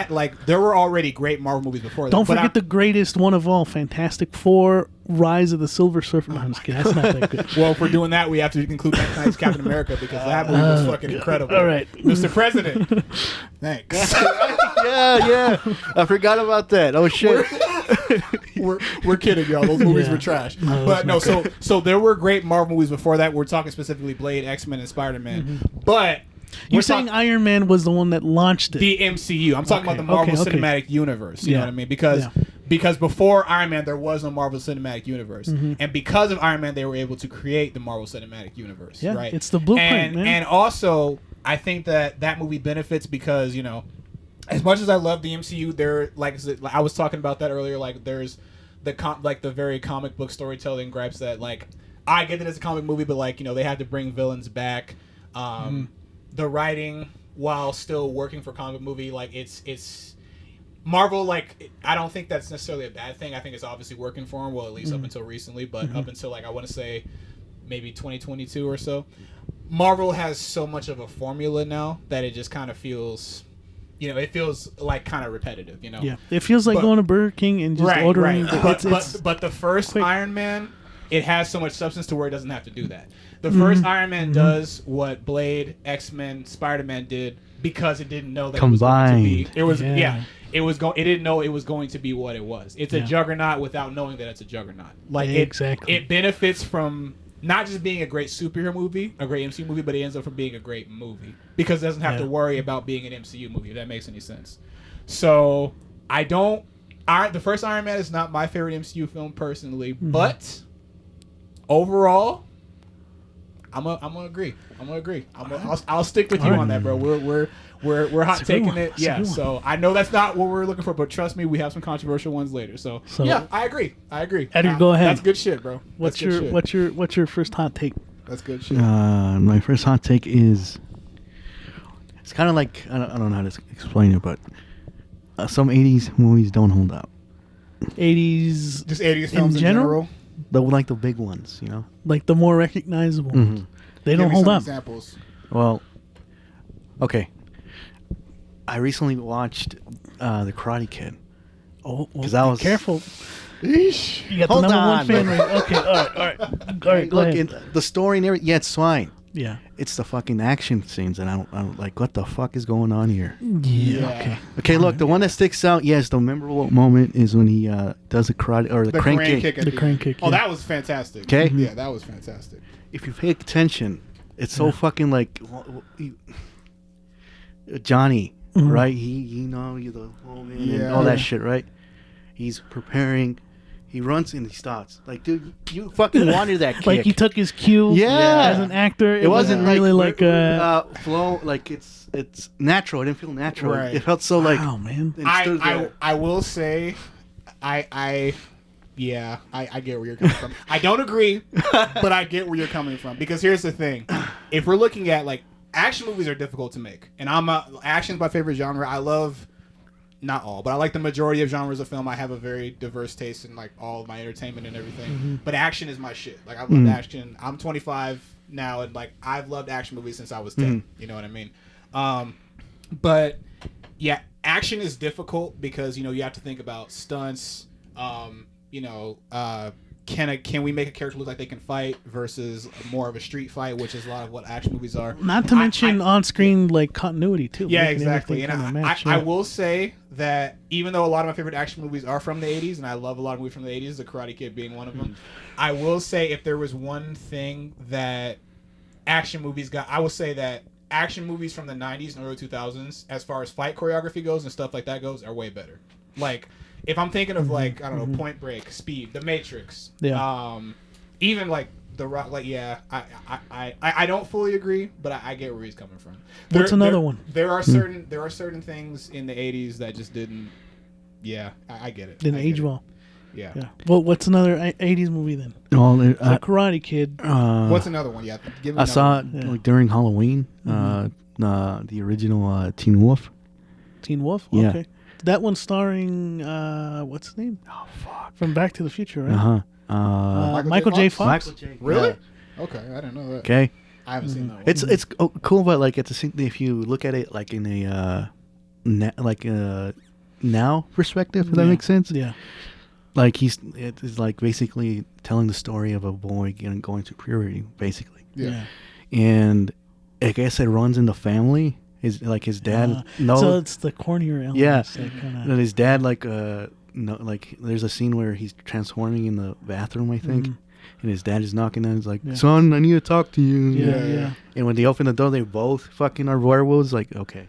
like there were already great Marvel movies before that. Don't forget the greatest one of all, Fantastic Four: Rise of the Silver Surfer. No, I'm just kidding. That's not that good. Well, if we're doing that, we have to include that night's Captain America because that movie was fucking incredible. All right, Mr. President. Thanks. Yeah. I forgot about that. Oh shit. We're kidding, y'all. Those movies were trash. So there were great Marvel movies before that. We're talking specifically Blade, X-Men, and Spider-Man. But you're saying Iron Man was the one that launched it. The MCU. I'm talking about the Marvel Cinematic Universe. You know what I mean? Because before Iron Man, there was no Marvel Cinematic Universe. And because of Iron Man, they were able to create the Marvel Cinematic Universe. Yeah, right? It's the blueprint, man. And also, I think that movie benefits because, as much as I love the MCU, there, like I was talking about that earlier, like there's the very comic book storytelling gripes that, like, I get that it's a comic movie, but like, they had to bring villains back. The writing, while still working for comic movie, like it's Marvel, like I don't think that's necessarily a bad thing. I think it's obviously working for them, well, at least up until recently, but up until like I want to say maybe 2022 or so, Marvel has so much of a formula now that it just kind of feels, it feels like kind of repetitive, Yeah, it feels like going to Burger King and just ordering. But the first quick. Iron Man, it has so much substance to where it doesn't have to do that. The first Iron Man does what Blade, X-Men, Spider-Man did because it didn't know that combined. It was going to be. It didn't know it was going to be what it was. It's a juggernaut without knowing that it's a juggernaut. Like it benefits from not just being a great superhero movie, a great MCU movie, but it ends up from being a great movie because it doesn't have to worry about being an MCU movie, if that makes any sense. So the first Iron Man is not my favorite MCU film personally, but overall, I'm gonna agree. I'll stick with you on that, bro. We're hot taking it. Yeah. So I know that's not what we're looking for, but trust me, we have some controversial ones later. So yeah, I agree. Edgar, go ahead. That's good shit, bro. What's your first hot take? That's good shit. My first hot take is it's kind of like I don't know how to explain it, but some 80s movies don't hold up. 80s, Just 80s films in general. Like the big ones, you know? like the more recognizable ones. They Give don't me hold some up. examples. Well, okay. I recently watched The Karate Kid. Oh, well, 'Cause that be was- careful. Eesh. You got Hold the number on, one fan bro. right. Okay, all right. Go Look, ahead. in the story and everything, yeah, it's fine. Yeah. It's the fucking action scenes, and I don't like, what the fuck is going on here? Yeah. Okay. Okay, look, the one that sticks out, yes, the memorable moment is when he does the karate, or the crank kick. at The the crane end. kick, Oh, yeah. that was fantastic. Okay. Yeah, that was fantastic. If you pay attention, it's so fucking like Johnny, right? He know you the moment and Yeah. all that shit, right? He's preparing. He runs and he starts. Like, dude, you fucking wanted that kick. Like he took his cue. Yeah. As an actor, It wasn't really like flow. Like it's natural. It didn't feel natural. Right. It felt so like. wow, man. it stood there. I will say, I get where you're coming from. I don't agree, but I get where you're coming from, because here's the thing: if we're looking at, like, action movies are difficult to make, and action's my favorite genre. I love, not all, but I like the majority of genres of film. I have a very diverse taste in, like, all of my entertainment and everything. But action is my shit. Like, I love action. I'm 25 now, and, like, I've loved action movies since I was 10. You know what I mean? But yeah, action is difficult because, you have to think about stunts. Can we make a character look like they can fight versus more of a street fight, which is a lot of what action movies are. Not to mention on-screen like continuity too. Yeah, making exactly. And everything kinda match I up. will say that even though a lot of my favorite action movies are from the 80s, and I love a lot of movies from the 80s, The Karate Kid being one of them, I will say if there was one thing that action movies got, I will say that action movies from the 90s and early 2000s, as far as fight choreography goes and stuff like that goes, are way better. Like, if I'm thinking of, like, I don't know, Point Break, Speed, The Matrix, even like The Rock, like, yeah, I don't fully agree, but I get where he's coming from. What's another one? There are certain things in the 80s that just didn't. Yeah, I get it. Didn't I get age it. well. Yeah. Yeah. Well, what's another 80s movie then? Well, So Karate Kid. What's another one? Yeah, give me I another saw one. it like during Halloween. The original Teen Wolf. Teen Wolf? Yeah. Okay. That one starring what's his name? Oh fuck. From Back to the Future, right? Michael J. Fox. Really? Okay, I didn't know that. Okay. I haven't seen that one. It's cool, but like at the same, if you look at it like in a now perspective, if that makes sense. Yeah. Like it's like basically telling the story of a boy going through puberty, basically. Yeah. And I guess it runs in the family. His dad knows. So it's the cornier elements. Yeah. That kinda, And his dad like there's a scene where he's transforming in the bathroom, I think. And his dad is knocking on. He's like, "Son, I need to talk to you." yeah. And when they open the door, they both fucking are werewolves. Like, okay.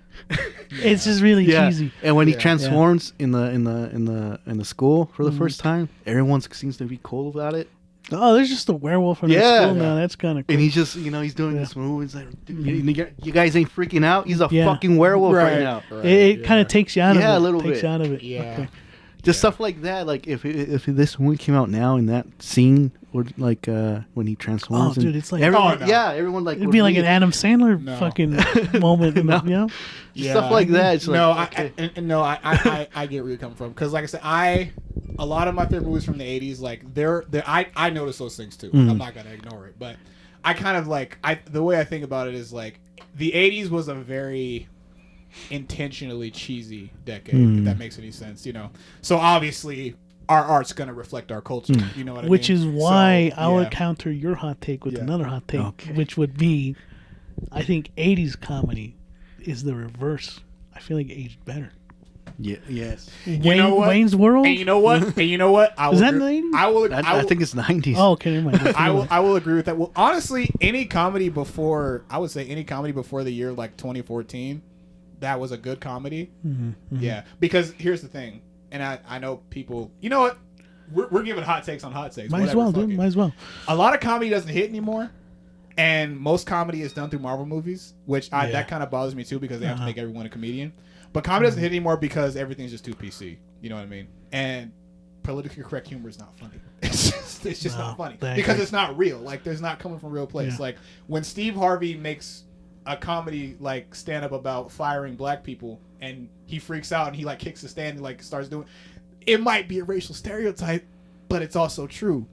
It's just really cheesy. And when he transforms in the school for the first time, everyone seems to be cool about it. Oh, there's just a werewolf in the Yeah. school now. That's kind of cool. And he's just, he's doing this move. He's like, dude, you guys ain't freaking out. He's a fucking werewolf right now. It kind of takes you out of it. Yeah, a little takes bit. you out of it. Yeah. Okay. Just stuff like that. Like if this movie came out now and that scene would like when he transforms. Oh, dude, it's like everyone, no. yeah, everyone like it'd would be like read an Adam Sandler fucking moment. No. You know? stuff like that. It's No, like, okay. I get where you're coming from, because, like I said, a lot of my favorite movies from the 80s, like I notice those things too. I'm not gonna ignore it, but I kind of like the way I think about it is like the 80s was a very intentionally cheesy decade, if that makes any sense, So obviously our art's gonna reflect our culture, you know what I mean? Which is why So, I would yeah. counter your hot take with Yeah. another hot take, Okay. which would be, I think 80s comedy is the reverse. I feel like it aged better. Yeah, yes. Wayne's World. And you know what? I Is will that in the agree- 80s? I will. I think it's 90s. Oh, okay, never mind. I will agree with that. Well, honestly, any comedy before, I would say any comedy before the year like 2014, that was a good comedy. Yeah, because here's the thing, and I know people. You know what? We're giving hot takes on hot takes. Might as Whatever, well, fuck dude. it. Might as well. A lot of comedy doesn't hit anymore, and most comedy is done through Marvel movies, which that kind of bothers me too, because they have to make everyone a comedian. But comedy doesn't hit anymore because everything's just too PC. You know what I mean? And politically correct humor is not funny. It's just not funny because it's not real. Like, there's not coming from a real place. Yeah. Like when Steve Harvey makes a comedy like stand up about firing black people, and he freaks out and he like kicks the stand and like starts doing. It might be a racial stereotype, but it's also true.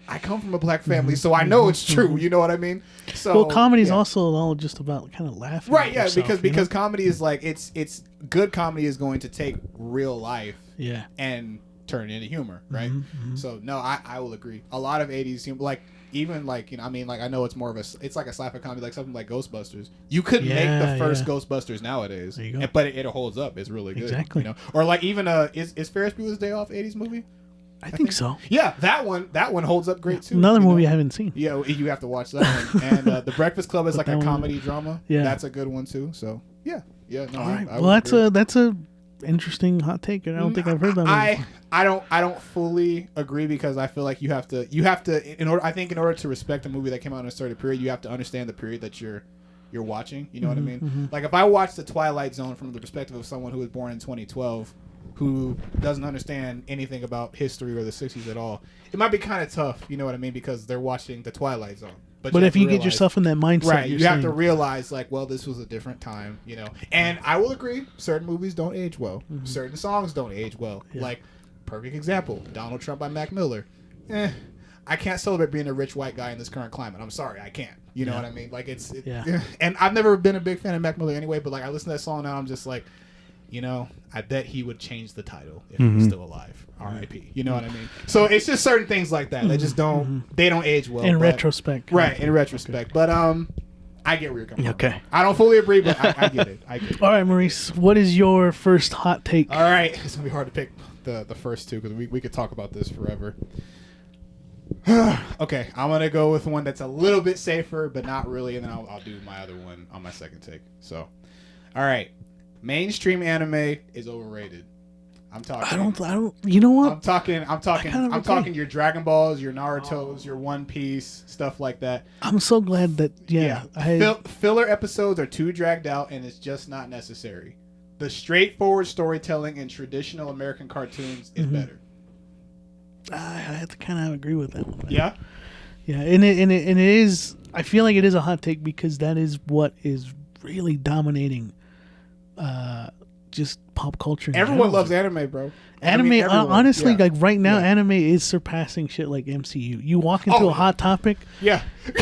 I come from a black family, so I know it's true. You know what I mean? So well, comedy is also all just about kind of laughing, right? at Yeah, yourself, because comedy is like it's good comedy is going to take real life, and turn it into humor, right? So no, I will agree. A lot of '80s humor, like even like I mean, like I know it's more of it's like a sci-fi comedy, like something like Ghostbusters. You could make the first Ghostbusters nowadays, but it holds up. It's really good, exactly. You know, or like even is Ferris Bueller's Day Off '80s movie? I think so. Yeah, that one holds up great too. Another movie I haven't seen. Yeah, you have to watch that one. And The Breakfast Club is like a comedy drama. Yeah, that's a good one too. So yeah. No, all right. Well, that's a interesting hot take, and I don't think I've heard that one. I don't fully agree because I feel like you have to in order to respect a movie that came out in a certain period, you have to understand the period that you're watching. You know what I mean? Like if I watch The Twilight Zone from the perspective of someone who was born in 2012. Who doesn't understand anything about history or the 60s at all, it might be kind of tough, you know what I mean, because they're watching The Twilight Zone. But if you get yourself in that mindset, right, you have to realize, like, well, this was a different time, you know. And I will agree, certain movies don't age well. Certain songs don't age well. Yeah. Like, perfect example, Donald Trump by Mac Miller. I can't celebrate being a rich white guy in this current climate. I'm sorry, I can't. You know what I mean? Like, and I've never been a big fan of Mac Miller anyway, but, like, I listen to that song now, I'm just like, you know, I bet he would change the title if he was still alive. R.I.P. You know what I mean? So it's just certain things like that. They just don't. They don't age well. In retrospect. Right. In retrospect. But I get where you're coming from. Okay. I don't fully agree, but I get it. All right, Maurice. What is your first hot take? All right. It's gonna be hard to pick the first two because we could talk about this forever. Okay, I'm gonna go with one that's a little bit safer, but not really, and then I'll do my other one on my second take. So, all right. Mainstream anime is overrated. I'm talking. I don't. You know what? I'm talking your Dragon Balls, your Naruto's, your One Piece, stuff like that. I'm so glad that filler episodes are too dragged out, and it's just not necessary. The straightforward storytelling in traditional American cartoons is better. I have to kind of agree with that one. Yeah. Yeah, and it is. I feel like it is a hot take because that is what is really dominating. Just pop culture. Everyone loves anime, bro. Anime, honestly, like right now, anime is surpassing shit like MCU. You walk into a hot topic,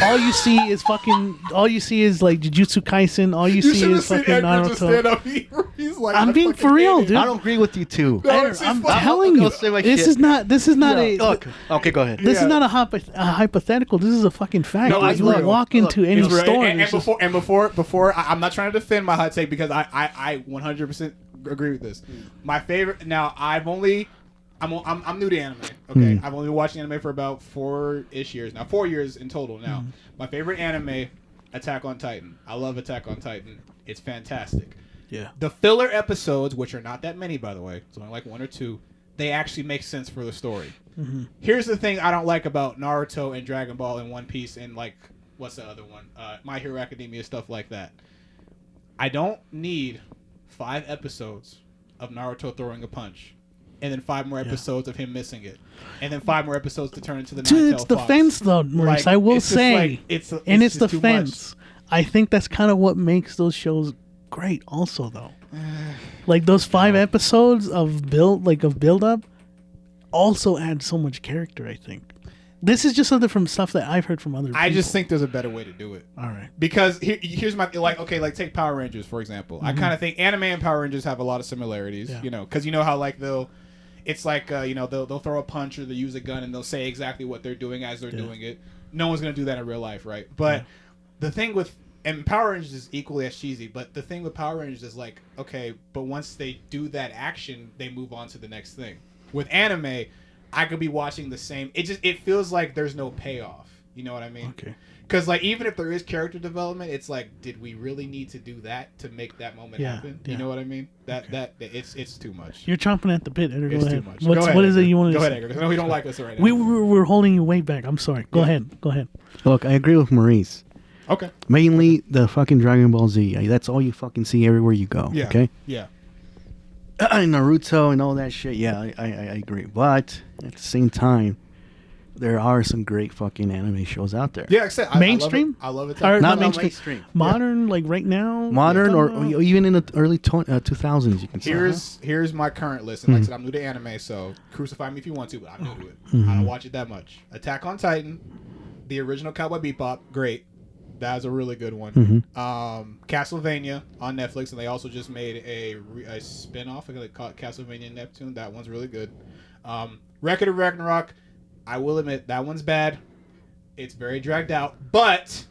all you see is like Jujutsu Kaisen. All you see is fucking Naruto. He's like, I'm being for real, dude. I don't agree with you too. No, I'm telling you, this is not okay, go ahead. This is not a hypothetical. This is a fucking fact. No, you walk into any store, and before, I'm not trying to defend my hot take because I 100% agree with this. My favorite. Now I'm new to anime. Okay, I've only been watching anime for about 4-ish years now. 4 years in total now. My favorite anime, Attack on Titan. I love Attack on Titan. It's fantastic. Yeah. The filler episodes, which are not that many by the way, it's only like 1 or 2, they actually make sense for the story. Here's the thing I don't like about Naruto and Dragon Ball and One Piece and like what's the other one? My Hero Academia, stuff like that. I don't need 5 episodes of Naruto throwing a punch, and then 5 more episodes of him missing it, and then 5 more episodes to turn into the Dude, it's defense though, Maurice. I will say, it's defense. I think that's kind of what makes those shows great. Also, though, like those 5 episodes of build up, also add so much character. I think. This is just something from stuff that I've heard from other people. I just think there's a better way to do it. All right. Because here's my take Power Rangers for example. I kind of think anime and Power Rangers have a lot of similarities. You know, because you know how like they'll throw a punch or they'll use a gun and they'll say exactly what they're doing as they're doing it. No one's gonna do that in real life, right? But the thing with Power Rangers is equally as cheesy. But the thing with Power Rangers is like, okay, but once they do that action, they move on to the next thing. With anime, I could be watching the same. It feels like there's no payoff. You know what I mean? Okay. Because like even if there is character development, it's like, did we really need to do that to make that moment happen? You know what I mean? It's too much. You're chomping at the bit. Edgar. It's go ahead. Too much. What is it you want to go say? ahead, Edgar. No, we don't like us right now. We're holding you way back. I'm sorry. Go ahead. Look, I agree with Maurice. Okay. Mainly the fucking Dragon Ball Z. That's all you fucking see everywhere you go. Yeah. Okay. Yeah. Naruto and all that shit. Yeah, I agree. But at the same time, there are some great fucking anime shows out there. Yeah, like I said, Mainstream? I love it. Or Not not mainstream. Modern, like right now. Modern you're or talking about? even in the early 2000s, you can say. Here's my current list. And like I said, I'm new to anime, so crucify me if you want to, but I'm new to it. I don't watch it that much. Attack on Titan, the original Cowboy Bebop, great. That was a really good one. Castlevania on Netflix, and they also just made a spin-off. I think they call it Castlevania Neptune. That one's really good. Record of Ragnarok, I will admit, that one's bad. It's very dragged out, but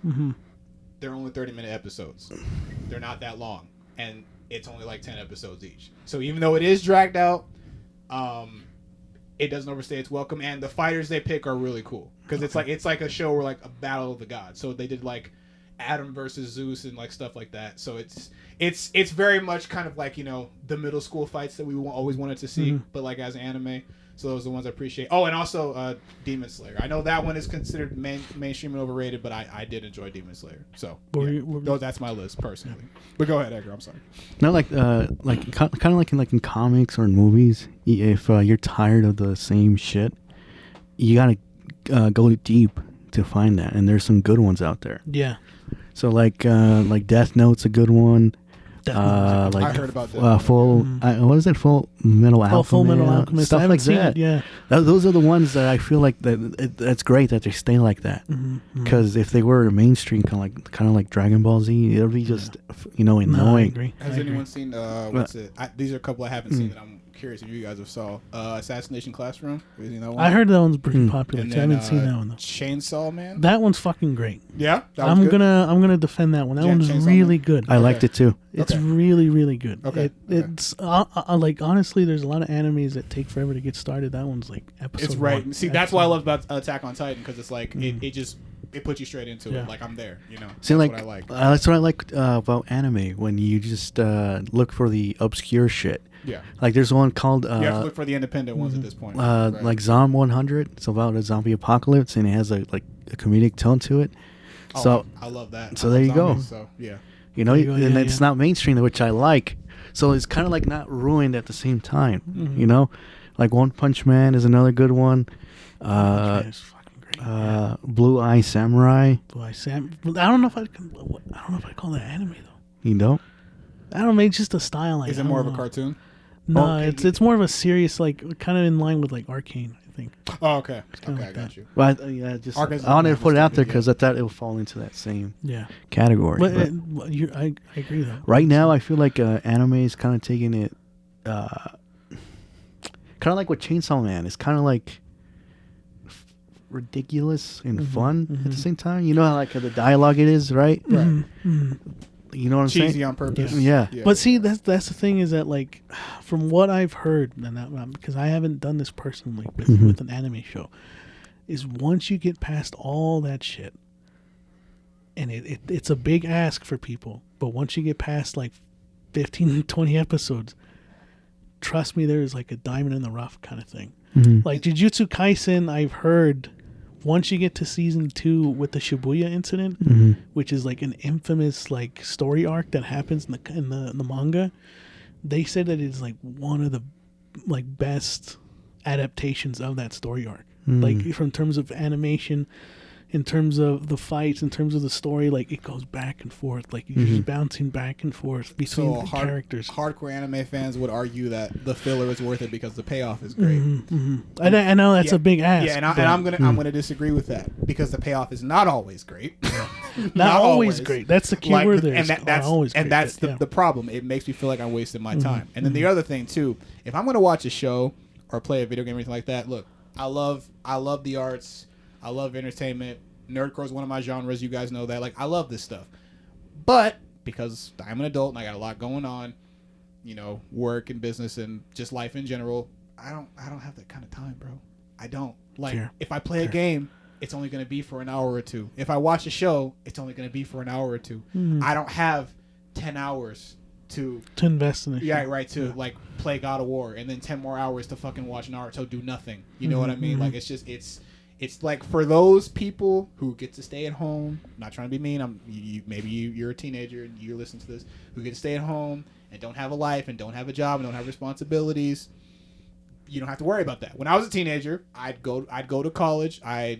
they're only 30-minute episodes. They're not that long, and it's only like 10 episodes each. So even though it is dragged out, it doesn't overstay its welcome, and the fighters they pick are really cool because it's like a show where like a battle of the gods. So they did like Adam versus Zeus and like stuff like that. So it's very much kind of like, you know, the middle school fights that we always wanted to see, but like as anime. So those are the ones I appreciate. Oh, and also Demon Slayer. I know that one is considered mainstream and overrated, but I did enjoy Demon Slayer. So that's my list personally. But go ahead, Edgar. I'm sorry. Not like kind of like in comics or in movies. If you're tired of the same shit, you gotta go deep to find that, and there's some good ones out there. Yeah. So like Death Note's a good one. Like I heard about that. What is it? Full Metal Alchemist. Full Metal Alchemist. Stuff like that. Yeah. Those are the ones that I feel like that's great that they stay like that. Because if they were mainstream, kind of like Dragon Ball Z, it would be just annoying. No, I agree. Has anyone seen what's it? These are a couple I haven't seen that I'm curious if you guys have saw. Assassination Classroom. Have you seen that one? I heard that one's pretty popular. And Too. I haven't seen that one though. Chainsaw Man. That one's fucking great. Yeah, I'm gonna defend that one. That one's Chainsaw really Man? good. I liked it too. It's really, really good. Okay. It's like honestly, there's a lot of animes that take forever to get started. That one's like episode. It's right. one. See, that's why I love about Attack on Titan, because it's like it puts you straight into it. Like I'm there. You know. See, that's like what I like. that's what I like about anime, when you just look for the obscure shit. Yeah. Like there's one called You have to look for the independent ones at this point. like Zom 100. It's about a zombie apocalypse, and it has a comedic tone to it. So I love that. So I there love you go. zombies, so yeah. You know, There you go, and yeah, it's yeah. not mainstream, which I like. So it's kind of like not ruined at the same time. You know, like One Punch Man is another good one. It's fucking great. Blue Eye Samurai. Blue Eye Sam. I don't know if I'd call that anime though. You know, I don't know. It's just a style. Like, Is it I don't more of a know. cartoon? No, it's more of a serious, like kind of in line with like Arcane, I think. Oh, okay. kinda Okay, like I got that. you. but yeah, just Arkane's I wanted to put it out there yeah. because I thought it would fall into that same Yeah, category. but But I agree though. right now, I feel like anime is kind of taking it, kind of like with Chainsaw Man. It's kind of like ridiculous and fun at the same time. You know how like the dialogue it is, right? Right. You know what I'm Cheesy saying? on purpose. Yeah. But see, that's the thing is that like, from what I've heard, and because I haven't done this personally with an anime show, is once you get past all that shit, and it's a big ask for people, but once you get past like 15, 20 episodes, trust me, there is like a diamond in the rough kind of thing. Like Jujutsu Kaisen, I've heard. Once you get to season 2 with the Shibuya incident, which is like an infamous like story arc that happens in the manga, they said that it's like one of the like best adaptations of that story arc. Like from terms of animation, in terms of the fights, in terms of the story, like it goes back and forth. Like you're just bouncing back and forth between the characters. Hardcore anime fans would argue that the filler is worth it because the payoff is great. I know that's a big ask. Yeah, and I'm gonna disagree with that because the payoff is not always great. not always great. That's the key word there. And that's always great, that's but, the problem. It makes me feel like I'm wasting my time. And then the other thing too, if I'm gonna watch a show or play a video game or anything like that, look, I love the arts. I love entertainment. Nerdcore is one of my genres. You guys know that. Like, I love this stuff. But because I'm an adult and I got a lot going on, you know, work and business and just life in general, I don't have that kind of time, bro. I don't. Like, if I play a game, it's only going to be for an hour or two. If I watch a show, it's only going to be for an hour or two. I don't have 10 hours to invest in it. Yeah, right. To like play God of War and then 10 more hours to fucking watch Naruto do nothing. You know what I mean? Like, it's just it's like for those people who get to stay at home. I'm not trying to be mean. Maybe you're a teenager and you're listening to this, who get to stay at home and don't have a life and don't have a job and don't have responsibilities. you don't have to worry about that. When I was a teenager, I'd go to college. High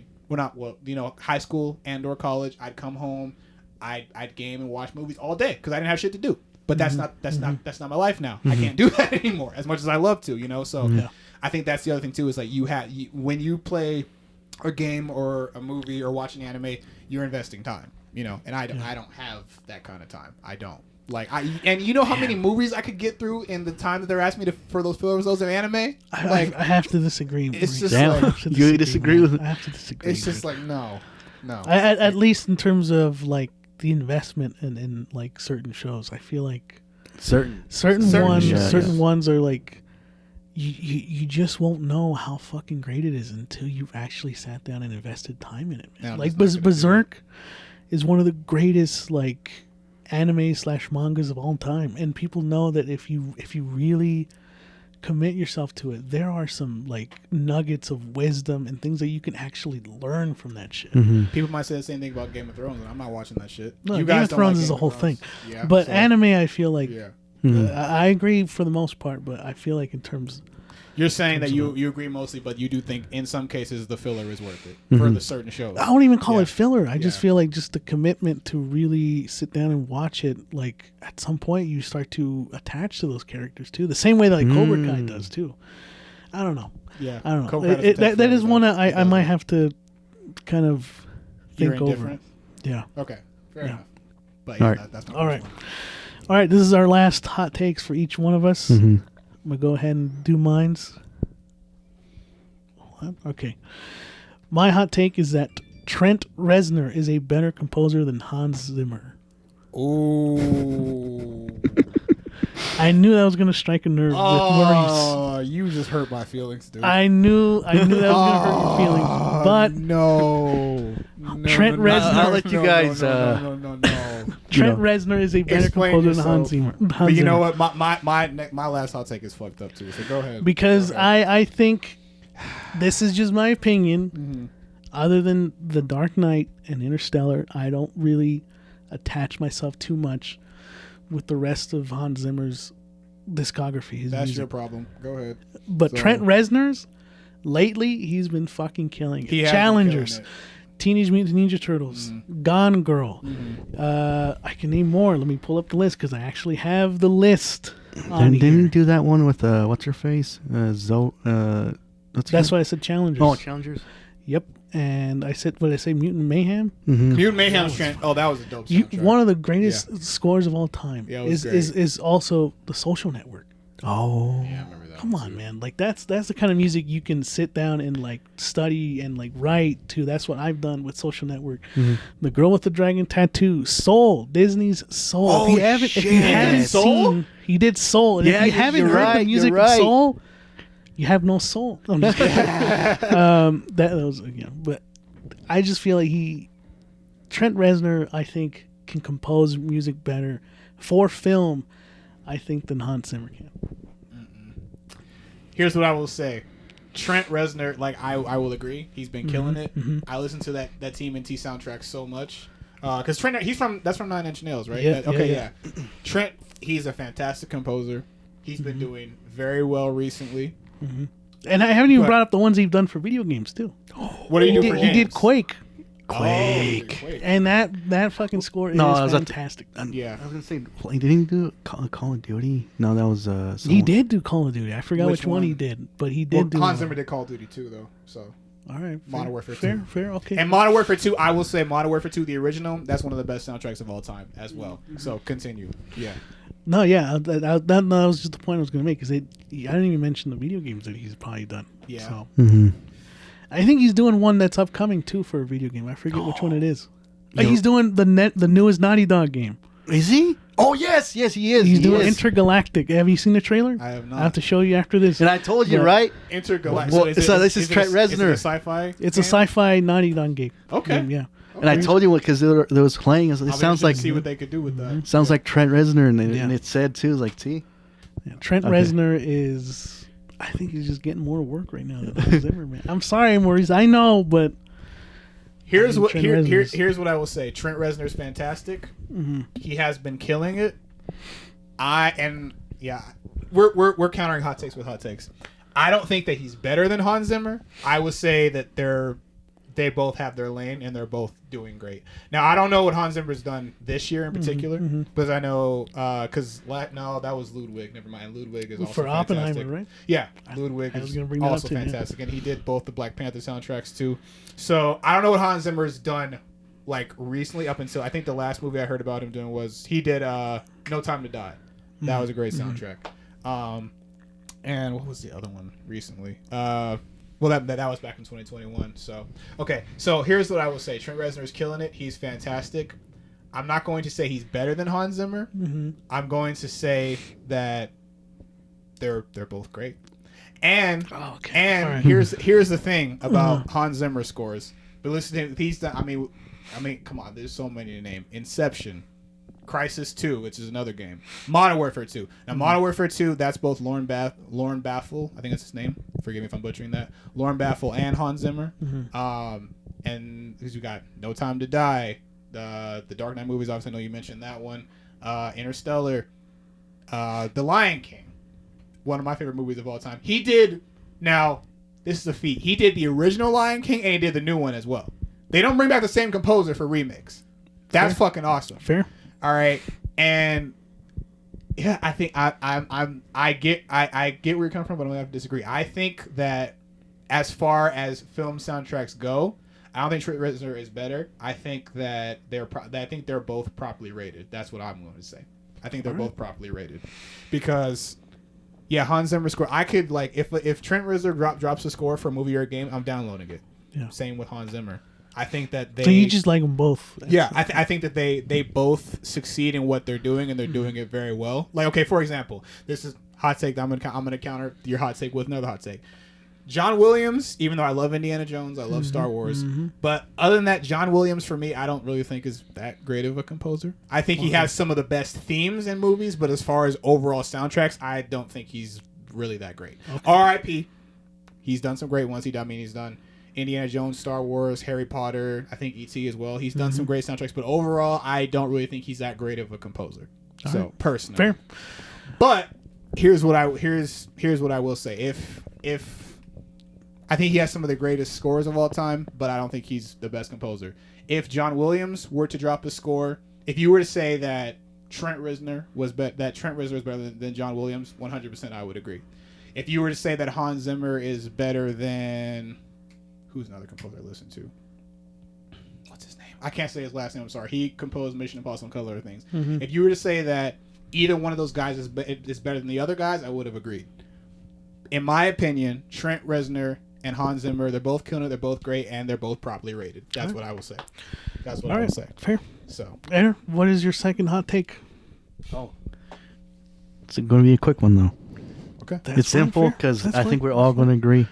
school and/or college. I'd come home, I'd game and watch movies all day because I didn't have shit to do. But that's not my life now. I can't do that anymore as much as I love to. So I think that's the other thing too is like when you play a game or a movie or watch an anime, you're investing time. And I don't have that kind of time. I don't. And you know how many movies I could get through in the time that they're asking me for those of anime? I have to disagree. It's just you disagree with it? I have to disagree. It's just like no. At least in terms of like the investment in like certain shows, I feel like certain ones are like you just won't know how fucking great it is until you've actually sat down and invested time in it. Man. Like Berserk is one of the greatest like anime/mangas of all time, and people know that if you really commit yourself to it, there are some like nuggets of wisdom and things that you can actually learn from that shit. People might say the same thing about Game of Thrones, and I'm not watching that shit. No, Game of Thrones is a whole thing. Yeah, but anime, I feel like Mm-hmm. I agree for the most part, but I feel like in terms you're saying that you agree mostly, but you do think in some cases the filler is worth it for the certain shows. I don't even call it filler. I just feel like just the commitment to really sit down and watch it. Like at some point, you start to attach to those characters too, the same way that like Cobra Kai does too. I don't know. Yeah, I don't know. That is one I might have to kind of think over. Yeah. Okay. Fair enough. But All right. that's all right. All right. This is our last hot takes for each one of us. I'm going to go ahead and do mines. What? Okay. My hot take is that Trent Reznor is a better composer than Hans Zimmer. Ooh. I knew that was going to strike a nerve with Maurice. Oh, you just hurt my feelings, dude. I knew that was going to hurt your feelings. But no. Trent Reznor. I'll let you guys. No. Trent Reznor is a better composer than Hans Zimmer. But you know what? My last hot take is fucked up too. So go ahead. Because I think this is just my opinion. Other than The Dark Knight and Interstellar, I don't really attach myself too much with the rest of Hans Zimmer's discography. That's your problem. Go ahead. But Trent Reznor's, lately, he's been fucking killing it. Challengers, Teenage Mutant Ninja Turtles, Gone Girl. I can name more. Let me pull up the list because I actually have the list. Didn't he do that one with what's her face? Zoe. That's why I said Challengers. Oh, Challengers. Yep. And I said, what did I say? Mutant Mayhem? Mutant Mayhem's Trent. Oh, that was a dope soundtrack. One of the greatest scores of all time is also The Social Network. Oh. Yeah, I remember that. Come on, man. Like that's the kind of music you can sit down and like study and like write to. That's what I've done with Social Network. The Girl with the Dragon Tattoo, Soul, Disney's Soul. Oh, if you haven't seen, he did Soul. And if you haven't heard the music of Soul, you have no soul. I'm just kidding. that was but I just feel like Trent Reznor, I think, can compose music better for film, I think, than Hans Zimmer can. Here's what I will say. Trent Reznor, like I will agree, he's been killing it. I listen to that TMNT soundtrack so much. Because Trent, that's from Nine Inch Nails, right? Yeah. Trent, he's a fantastic composer. He's been doing very well recently. And I haven't even brought up the ones he's done for video games too. What do you do for games? He did Quake. Quake. And that fucking score is fantastic. Yeah. I was gonna say, didn't he do Call of Duty? No, that was. He did do Call of Duty. I forgot which one he did, but he did do. Hans Zimmer did Call of Duty 2 though. So. All right. Modern Warfare 2. Fair. Okay. And Modern Warfare 2, I will say Modern Warfare 2, the original, that's one of the best soundtracks of all time as well. So continue. Yeah. No, yeah, that was just the point I was going to make because I didn't even mention the video games that he's probably done. Yeah. So. I think he's doing one that's upcoming too for a video game. I forget which one it is. He's doing the newest Naughty Dog game. Is he? Oh yes, he is. He's doing Intergalactic. Have you seen the trailer? I have not. I have to show you after this. And I told you, right? Intergalactic. Well, so this is Trent Reznor. Is it a sci-fi? It's a sci-fi Naughty Dog game. Okay. Yeah. And I told you because there was playing. It sounds like see what they could do with that. Sounds like Trent Reznor, and it said too, like T. Yeah, Trent Reznor is. I think he's just getting more work right now than Hans Zimmer, man. I'm sorry, Maurice. I know, but here's what I will say. Trent Reznor is fantastic. He has been killing it. We're countering hot takes with hot takes. I don't think that he's better than Hans Zimmer. I would say that they both have their lane and they're both doing great. Now I don't know what Hans Zimmer's done this year in particular, but I know no, that was Ludwig. Never mind. Ludwig is also for fantastic. Oppenheimer, right? Yeah, Ludwig is gonna bring that also up too, fantastic, and he did both the Black Panther soundtracks too. So I don't know what Hans Zimmer's done like recently up until I think the last movie I heard about him doing was he did No Time to Die. That was a great soundtrack. And what was the other one recently? Well, that was back in 2021. So, okay. So here's what I will say. Trent Reznor is killing it. He's fantastic. I'm not going to say he's better than Hans Zimmer. I'm going to say that they're both great. And here's the thing about Hans Zimmer scores. But listen, he's done. I mean, come on. There's so many to name. Inception. Crisis 2, which is another game. Modern Warfare 2. Now, Modern Warfare 2, that's both Lauren Baffel, I think that's his name. Forgive me if I'm butchering that. Lauren Baffel and Hans Zimmer. And because we got No Time to Die, the Dark Knight movies, obviously I know you mentioned that one. Interstellar, The Lion King, one of my favorite movies of all time. He did, now, this is a feat. He did the original Lion King and he did the new one as well. They don't bring back the same composer for remakes. That's fucking awesome. Fair. All right, and yeah, I think I get where you're coming from, but I'm gonna have to disagree. I think that as far as film soundtracks go, I don't think Trent Reznor is better. I think that they're both properly rated. That's what I'm going to say. I think they're both properly rated because yeah, Hans Zimmer score. I could like if Trent Reznor drops a score for a movie or a game, I'm downloading it. Yeah. Same with Hans Zimmer. I think that they. So you just like them both. Yeah, I think that they both succeed in what they're doing and they're doing it very well. Like, okay, for example, this is hot take. I'm gonna counter your hot take with another hot take. John Williams, even though I love Indiana Jones, I love Star Wars, but other than that, John Williams for me, I don't really think is that great of a composer. I think he has some of the best themes in movies, but as far as overall soundtracks, I don't think he's really that great. Okay. R.I.P. He's done some great ones. He's done Indiana Jones, Star Wars, Harry Potter, I think E.T. as well. He's done some great soundtracks, but overall, I don't really think he's that great of a composer. Personally. Fair. But here's what I will say. If I think he has some of the greatest scores of all time, but I don't think he's the best composer. If John Williams were to drop a score, if you were to say that Trent Reznor was better than John Williams, 100% I would agree. If you were to say that Hans Zimmer is better than who's another composer I listen to? What's his name? I can't say his last name. I'm sorry. He composed Mission Impossible and Color of Things. If you were to say that either one of those guys is better than the other guys, I would have agreed. In my opinion, Trent Reznor and Hans Zimmer, they're both killing it. They're both great, and they're both properly rated. That's what I will say. That's what I will say. Fair. So, Aaron, what is your second hot take? Oh, it's going to be a quick one though. Okay. It's simple because I think we're all going to agree.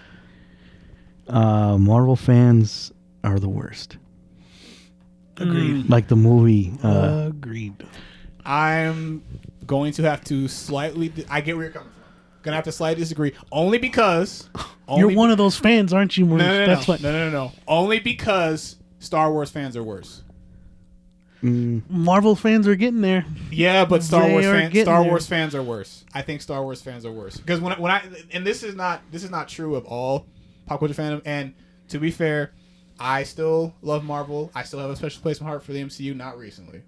Marvel fans are the worst. Agreed. Like the movie. Agreed. I'm going to have to slightly. I get where you're coming from. Gonna have to slightly disagree, only because you're one of those fans, aren't you, Maurice? No. Only because Star Wars fans are worse. Marvel fans are getting there. Yeah, but Star Wars fans are worse. I think Star Wars fans are worse because when I and this is not true of all pop culture fandom. And to be fair, I still love Marvel. I still have a special place in my heart for the MCU. Not recently.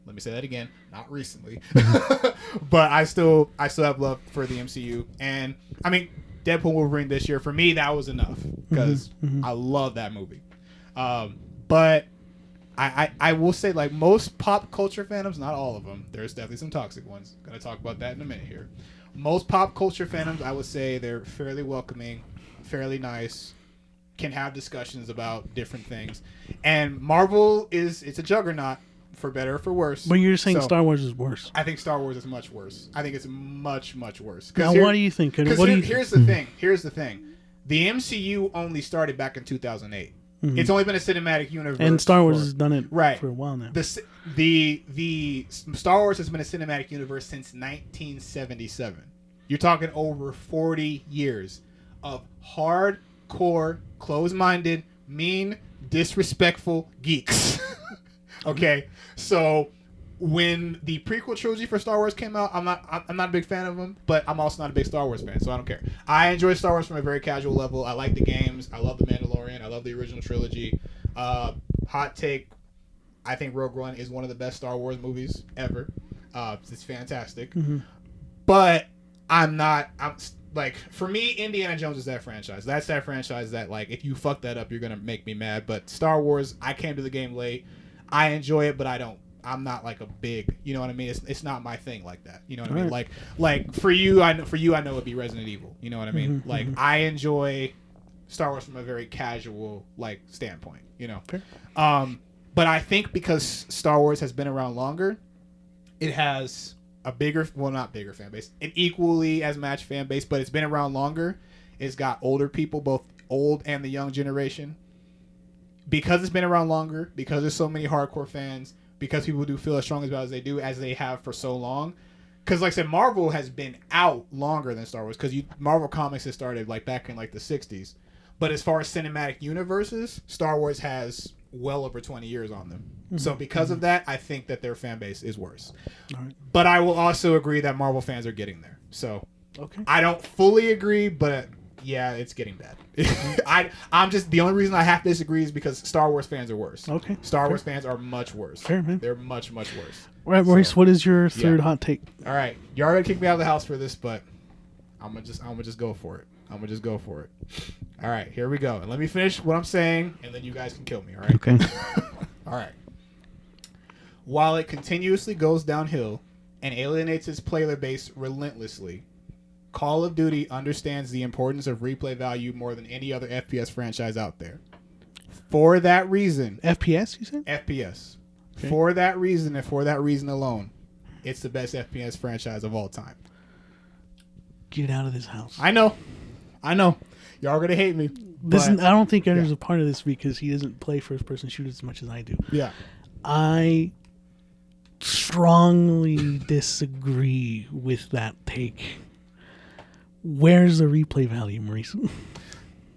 Let me say that again. Not recently. But I still have love for the MCU. And I mean, Deadpool Wolverine this year, for me, that was enough because I love that movie. But I will say, like most pop culture fandoms, not all of them, there's definitely some toxic ones. Gonna talk about that in a minute here. Most pop culture fandoms, I would say they're fairly welcoming, fairly nice, can have discussions about different things. And Marvel it's a juggernaut, for better or for worse. But you're saying Star Wars is worse. I think Star Wars is much worse. I think it's much, much worse. Now, what do you think? Here's the thing. Here's the thing. The MCU only started back in 2008. It's only been a cinematic universe. And Star Wars has done it for a while now. The Star Wars has been a cinematic universe since 1977. You're talking over 40 years of hardcore, closed-minded, mean, disrespectful geeks. Okay, so when the prequel trilogy for Star Wars came out, I'm not a big fan of them, but I'm also not a big Star Wars fan, so I don't care. I enjoy Star Wars from a very casual level. I like the games. I love The Mandalorian. I love the original trilogy. Hot take, I think Rogue One is one of the best Star Wars movies ever. It's fantastic. But I'm like, for me, Indiana Jones is that franchise. That's that franchise that, like, if you fuck that up, you're going to make me mad. But Star Wars, I came to the game late. I enjoy it, but I'm not like a big, you know what I mean? It's not my thing like that. You know what I mean? Like for you, I know it'd be Resident Evil. You know what I mean? Like, I enjoy Star Wars from a very casual, like, standpoint, you know? Fair. But I think because Star Wars has been around longer, it has a bigger, well, not bigger fan base, an equally as matched fan base, but it's been around longer. It's got older people, both old and the young generation. Because it's been around longer, because there's so many hardcore fans, because people do feel as strong as they do, as they have for so long. Because, like I said, Marvel has been out longer than Star Wars, because Marvel Comics has started, like, back in, like, the 60s. But as far as cinematic universes, Star Wars has well over 20 years on them. So because of that, I think that their fan base is worse. But I will also agree that Marvel fans are getting there. So I don't fully agree, but yeah, it's getting bad. I'm just, the only reason I have to disagree is because Star Wars fans are worse. Star Wars fans are much worse. Fair, man. They're much, much worse. All right, Maurice, what is your third hot take? All right, you already kicked me out of the house for this, but I'm gonna just go for it. All right, here we go. And let me finish what I'm saying, and then you guys can kill me. All right. Okay. All right. While it continuously goes downhill and alienates its player base relentlessly, Call of Duty understands the importance of replay value more than any other FPS franchise out there. For that reason... FPS, you said? FPS. Okay. For that reason, and for that reason alone, it's the best FPS franchise of all time. Get out of this house. I know. Y'all are going to hate me. I don't think Edgar's a part of this because he doesn't play first-person shooters as much as I do. Yeah. I strongly disagree with that take. Where's the replay value, Maurice?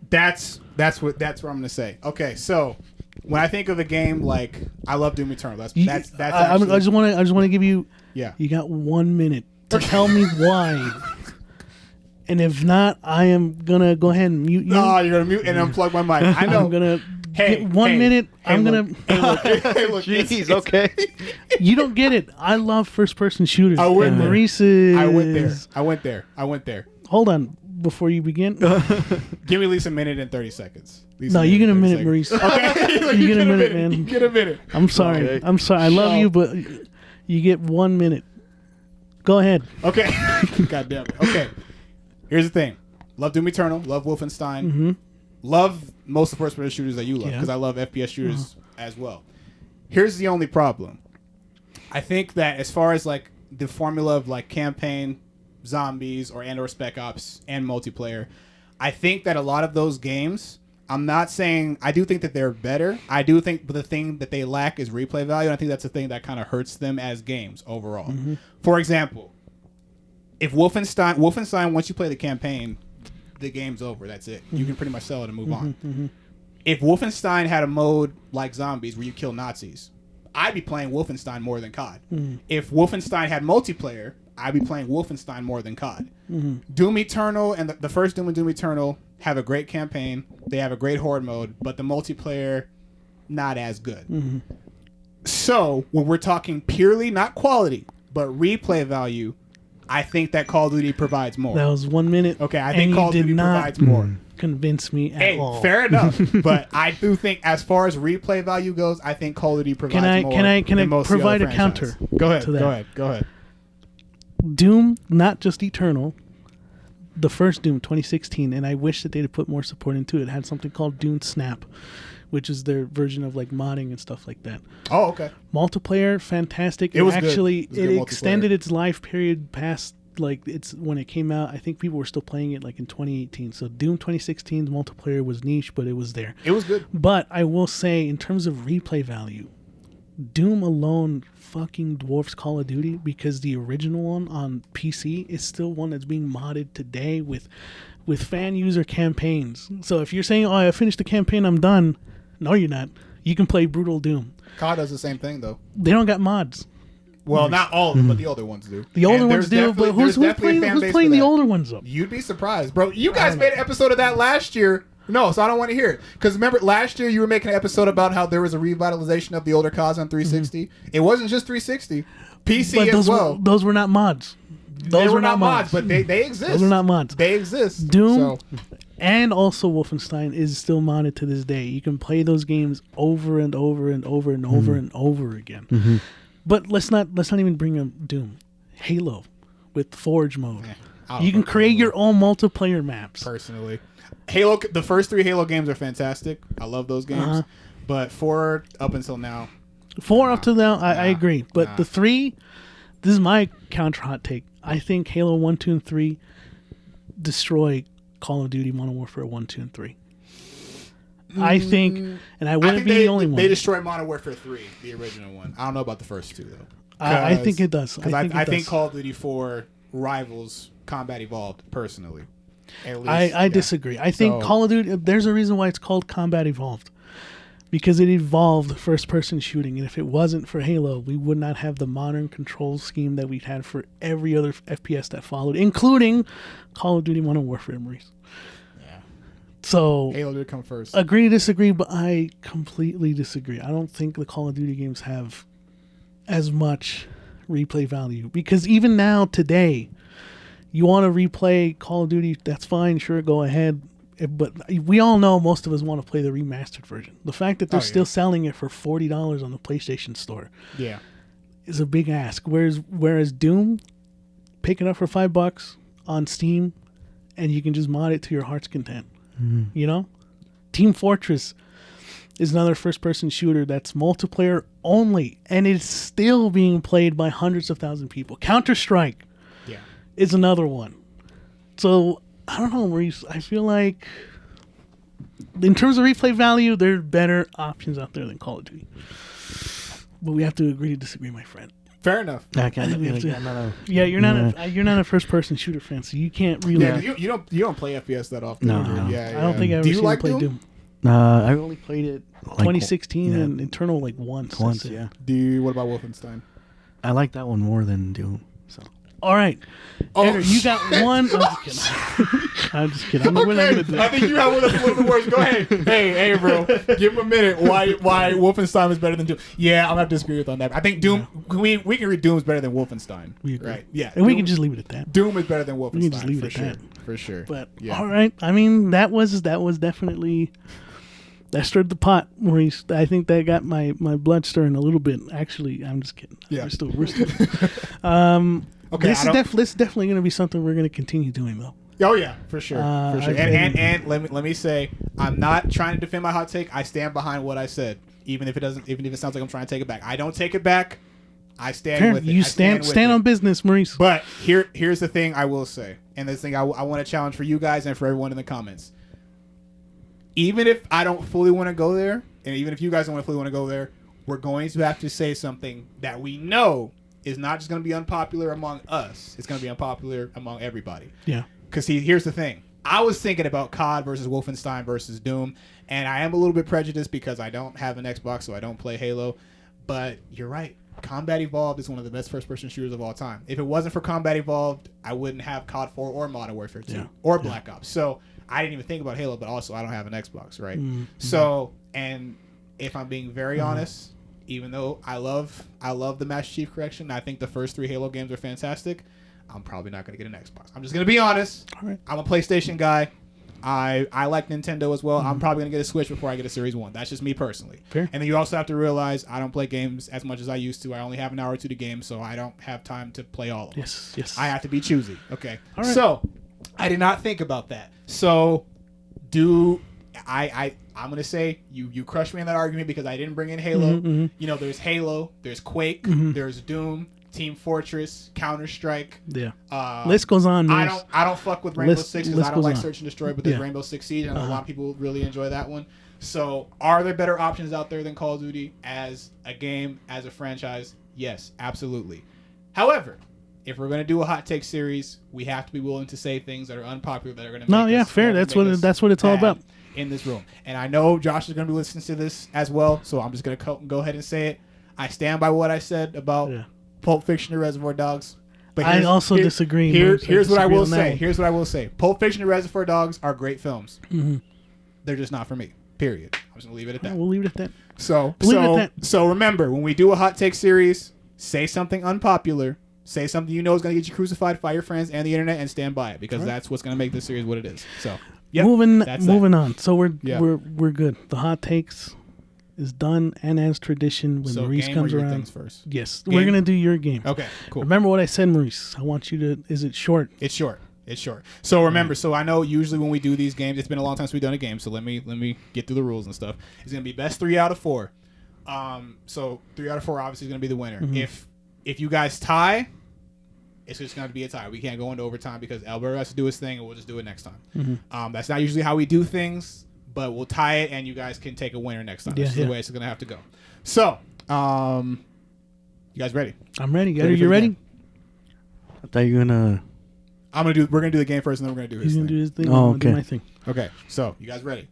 That's what I'm gonna say. Okay, so when I think of a game like I love Doom Eternal, that's I just want to give you. Yeah. You got 1 minute to tell me why. And if not, I am gonna go ahead and mute you. No, you're gonna mute and unplug my mic. I know. I'm gonna get 1 minute. I'm gonna. Hey, look. Jeez, okay. You don't get it. I love first-person shooters. I went and there. Maurice is. I went there. Hold on, before you begin. Give me at least a minute and 30 seconds. No, you get a minute, Maurice. Okay, you get a minute, man. You get a minute. I'm sorry. Okay. I'm sorry. I love you, but you get 1 minute. Go ahead. Okay. God damn it. Okay. Here's the thing. Love Doom Eternal. Love Wolfenstein. Love most of the first-person shooters that you love because I love FPS shooters as well. Here's the only problem. I think that as far as like the formula of like campaign, zombies, or Spec Ops and multiplayer, I think that a lot of those games, I'm not saying, I do think that they're better. I do think the thing that they lack is replay value. And I think that's the thing that kind of hurts them as games overall. For example, if Wolfenstein, once you play the campaign, the game's over. That's it. You can pretty much sell it and move on. If Wolfenstein had a mode like Zombies where you kill Nazis, I'd be playing Wolfenstein more than COD. If Wolfenstein had multiplayer, I'd be playing Wolfenstein more than COD. Doom Eternal and the first Doom and Doom Eternal have a great campaign. They have a great horde mode, but the multiplayer, not as good. So when we're talking purely, not quality, but replay value, I think that Call of Duty provides more. That was 1 minute. Okay, I think Call of Duty provides more. Convince me at all. Fair enough. But I do think, as far as replay value goes, I think Call of Duty provides more. Can I provide a counter? Go ahead. To that? Go ahead. Doom, not just Eternal, the first Doom 2016, and I wish that they'd have put more support into it. Had something called Doom Snap, which is their version of like modding and stuff like that. Oh, okay. Multiplayer, fantastic. It was actually good. It extended its life period past like it's when it came out. I think people were still playing it like in 2018. So Doom 2016's multiplayer was niche, but it was there. It was good. But I will say, in terms of replay value, Doom alone fucking dwarfs Call of Duty because the original one on PC is still one that's being modded today with fan user campaigns. So if you're saying, "Oh, I finished the campaign, I'm done," no, you're not. You can play Brutal Doom. COD does the same thing though. They don't got mods. Well, not all of them, but the older ones do. The older And ones there's do, but definitely- who's there's definitely a playing? fan Who's base playing for the that. older ones up? You'd be surprised, bro. You guys made an episode of that last year. No, so I don't want to hear it. Because remember, last year you were making an episode about how there was a revitalization of the older CODs on 360. It wasn't just 360. PC But as well. those were not mods. They were not mods, but they exist. Those are not mods. They exist. Doom So, and also Wolfenstein is still modded to this day. You can play those games over and over and over and over and over again. But let's not even bring up Doom. Halo with Forge mode. I don't You can fucking create know. your own multiplayer maps. Personally, Halo. The first 3 Halo games are fantastic. I love those games. But 4 up until now, 4 up to now, I agree. But Nah. the 3, this is my counter hot take. I think Halo 1, 2, and 3 destroy Call of Duty Modern Warfare 1, 2, and 3. I think, and I wouldn't be the only one. They destroyed Modern Warfare 3, the original one. I don't know about the first 2 though. I think it does. Because I think does. Call of Duty 4 rivals Combat Evolved personally. At least, I disagree. I think So- Call of Duty, there's a reason why it's called Combat Evolved. Because it evolved first person shooting. And if it wasn't for Halo, we would not have the modern control scheme that we've had for every other FPS that followed, including Call of Duty Modern Warfare, Maurice. Yeah. So, Halo did come first. agree to disagree, but I completely disagree. I don't think the Call of Duty games have as much replay value. Because even now, today, you want to replay Call of Duty, that's fine, sure, go ahead. But we all know most of us want to play the remastered version. The fact that they're still selling it for $40 on the PlayStation Store Yeah. is a big ask. Whereas Doom, pick it up for $5 on Steam, and you can just mod it to your heart's content. You know, Team Fortress is another first-person shooter that's multiplayer only, and it's still being played by hundreds of thousands of people. Counter-Strike Yeah. is another one. So I don't know, Maurice. I feel like in terms of replay value, there are better options out there than Call of Duty. But we have to agree to disagree, my friend. Fair enough. I can't, think we have to- I'm not a- Yeah, you're not a first-person shooter fan, so you can't really. Yeah, you don't play FPS that often. No, do you? no. Yeah, I don't think I've Do ever you seen like you play Doom? Doom. I only played it like 2016 yeah, and Eternal like once. once. That's it. Yeah, Do you? What about Wolfenstein? I like that one more than Doom. So All right. Oh, Edgar, you got one. I'm just kidding. I'm just kidding. We're not gonna do I that. think you have one of the worst. Go ahead. Hey, bro. Give him a minute. Why Wolfenstein is better than Doom? Yeah, I'm gonna have to disagree with on that. I think Doom. We can read Doom is better than Wolfenstein. We agree. Right? Yeah. And we Doom- can just leave it at that. Doom is better than Wolfenstein. can just leave it for at sure. that. For sure. But yeah. all right. I mean, that was definitely that stirred the pot, Maurice. I think that got my blood stirring a little bit. Actually, I'm just kidding. Yeah. We're still. Okay. This is definitely going to be something we're going to continue doing, though. Oh yeah, for sure, for sure. I- And let me say, I'm not trying to defend my hot take. I stand behind what I said, even if it sounds like I'm trying to take it back. I don't take it back. I stand Fair. with it. You I stand with on it. business, Maurice. But here's the thing I will say, and this thing I want to challenge for you guys and for everyone in the comments. Even if I don't fully want to go there, and even if you guys don't fully want to go there, we're going to have to say something that we know is not just going to be unpopular among us. It's going to be unpopular among everybody. Yeah. Because here's the thing. I was thinking about COD versus Wolfenstein versus Doom, and I am a little bit prejudiced because I don't have an Xbox, so I don't play Halo. But you're right. Combat Evolved is one of the best first-person shooters of all time. If it wasn't for Combat Evolved, I wouldn't have COD 4 or Modern Warfare 2 or Black Ops. So I didn't even think about Halo, but also I don't have an Xbox, right? So, and if I'm being very honest, even though I love the Master Chief Collection, I think the first 3 Halo games are fantastic. I'm probably not going to get an Xbox. I'm just going to be honest. All right. I'm a PlayStation guy. I like Nintendo as well. I'm probably going to get a Switch before I get a Series 1. That's just me personally. Fair. And then you also have to realize I don't play games as much as I used to. I only have an hour or two to game, so I don't have time to play all of them. Yes. I have to be choosy. Okay. All right. So I did not think about that. So I'm gonna say you crushed me in that argument because I didn't bring in Halo. You know, there's Halo, there's Quake, there's Doom, Team Fortress, Counter-Strike. Yeah. List goes on. I Maurice. don't fuck with Rainbow List- Six because list I don't goes like on. Search and Destroy, but there's Yeah. Rainbow Six Siege, and I know a lot of people really enjoy that one. So, are there better options out there than Call of Duty as a game, as a franchise? Yes, absolutely. However, if we're going to do a hot take series, we have to be willing to say things that are unpopular that are going to No, yeah, fair. That's what it's all about. In this room. And I know Josh is going to be listening to this as well, so I'm just going to go ahead and say it. I stand by what I said about Pulp Fiction or Reservoir Dogs. But I also disagree. Here's what I will on that say. one. Here's what I will say. Pulp Fiction and Reservoir Dogs are great films. They're just not for me. Period. I'm just gonna leave it at that. We'll leave it at that. So Leave it at that. so remember, when we do a hot take series, say something unpopular. Say something you know is gonna get you crucified by your friends and the internet, and stand by it, because that's what's gonna make this series what it is. So yep, moving that's moving that. on. So we're Yeah. we're good. The hot takes is done, and as tradition, when So Maurice game comes or your around, things first? yes, Game? we're gonna do your game. Okay, cool. Remember what I said, Maurice. I want you to. Is it short? It's short. It's short. So remember, so I know usually when we do these games, it's been a long time since we've done a game. So let me get through the rules and stuff. It's gonna be best 3 out of 4. So 3 out of 4 obviously is gonna be the winner. If you guys tie, it's just gonna be a tie. We can't go into overtime because Alberto has to do his thing, and we'll just do it next time. That's not usually how we do things, but we'll tie it, and you guys can take a winner next time. This is the way it's gonna have to go. So, you guys ready? I'm ready. Ready Are for you the ready? game? I thought you were gonna. We're gonna do the game first, and then we're gonna do his He's thing. gonna do his thing. Oh, I'm gonna do okay. my thing. Okay, so you guys ready?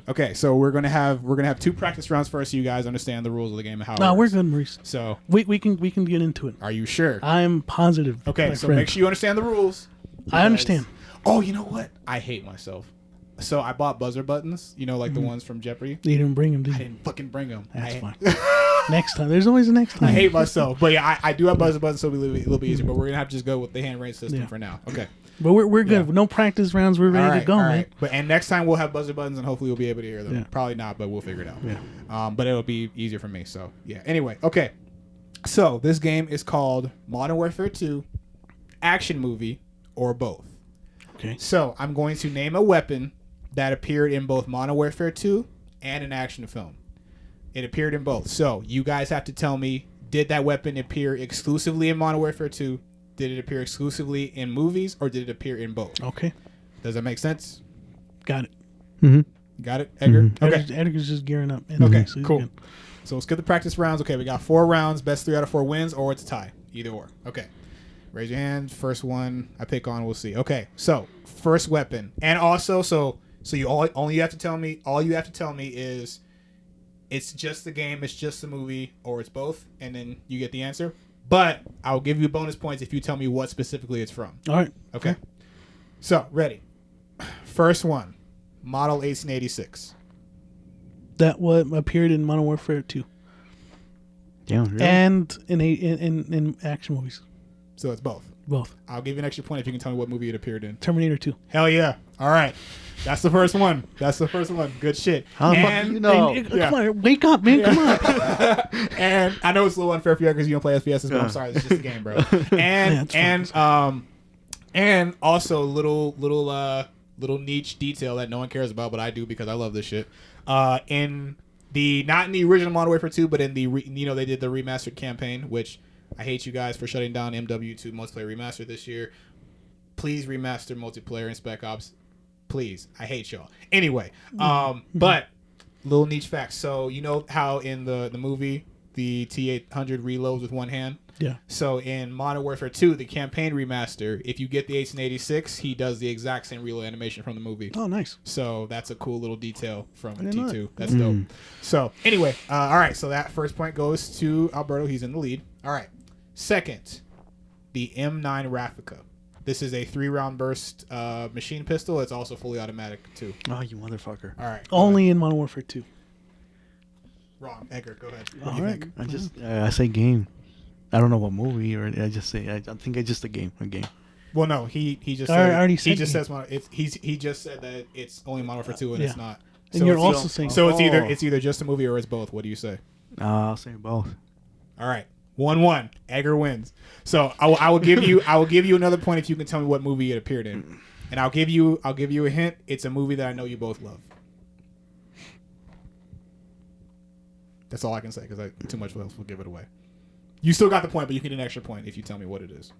Okay, so we're gonna have 2 practice rounds first, so you guys understand the rules of the game and how. No, it we're works. good, Maurice. So, We can get into it. are you sure? I'm positive. Okay, my so friend. make sure you understand the rules. I because- understand. Oh, you know what? I hate myself. So I bought buzzer buttons. You know, like the ones from Jeopardy. You didn't bring him, did I you? didn't fucking bring them. That's fine. Next time. There's always a next time. I hate myself, but yeah, I do have buzzer buttons, so it'll be a little bit easier. But we're gonna have to just go with the hand raise system for now. Okay. But we're good. Yeah. No practice rounds. We're ready to go, man. And next time we'll have buzzer buttons, and hopefully we'll be able to hear them. Yeah. Probably not, but we'll figure it out. Yeah. But it'll be easier for me. So yeah. Anyway, okay. So this game is called Modern Warfare 2, Action Movie, or both. Okay. So I'm going to name a weapon that appeared in both Modern Warfare 2 and an action film. It appeared in both. So you guys have to tell me, did that weapon appear exclusively in Modern Warfare 2? Did it appear exclusively in movies, or did it appear in both? Okay. Does that make sense? Got it. You got it, Edgar? Okay. Edgar's just gearing up. Okay, so he's cool. good. So let's get the practice rounds. Okay, we got 4 rounds. Best 3 out of 4 wins, or it's a tie. Either or. Okay. Raise your hand. First one I pick on, we'll see. Okay, so first weapon. And also, so you all you have to tell me is it's just the game, it's just the movie, or it's both, and then you get the answer. But I'll give you bonus points if you tell me what specifically it's from. All right. Okay. So, ready. First one. Model 1886. That what appeared in Modern Warfare 2 Yeah. Really? and in action movies. So it's both. Both. I'll give you an extra point if you can tell me what movie it appeared in. Terminator 2. Hell yeah. All right. That's the first one. Good shit. How the fuck do you know? Hey, come on, wake up, man. Come on. And I know it's a little unfair for you because you don't play SPSs, but I'm sorry, it's just a game, bro. And also little niche detail that no one cares about, but I do because I love this shit. Not in the original Modern Warfare 2, but in the they did the remastered campaign, which I hate you guys for shutting down MW2 multiplayer remastered this year. Please remaster multiplayer in Spec Ops. Please, I hate y'all. Anyway, but little niche facts. So you know how in the movie the T800 reloads with one hand? Yeah. So in Modern Warfare 2, the campaign remaster, if you get the 1886, he does the exact same reload animation from the movie. Oh, nice. So that's a cool little detail from didn't know T2. That's dope. So anyway, all right. So that first point goes to Alberto. He's in the lead. All right. Second, the M9 Raffica. This is a 3-round burst machine pistol. It's also fully automatic too. Oh, you motherfucker. All right. Only in Modern Warfare 2. Wrong. Edgar, go ahead. All What do you right. think? I say game. I don't know what movie, or I just say I think it's just a game. A game. Well, no, he just I said, already he said just game. says he just said that it's only Modern Warfare 2 and Yeah. it's not. And you're it's also saying so it's either Oh. it's either just a movie or it's both. What do you say? I'll say both. All right, 1-1. Edgar wins. So I will give you another point if you can tell me what movie it appeared in, and I'll give you a hint. It's a movie that I know you both love. That's all I can say because too much else will give it away. You still got the point, but you can get an extra point if you tell me what it is.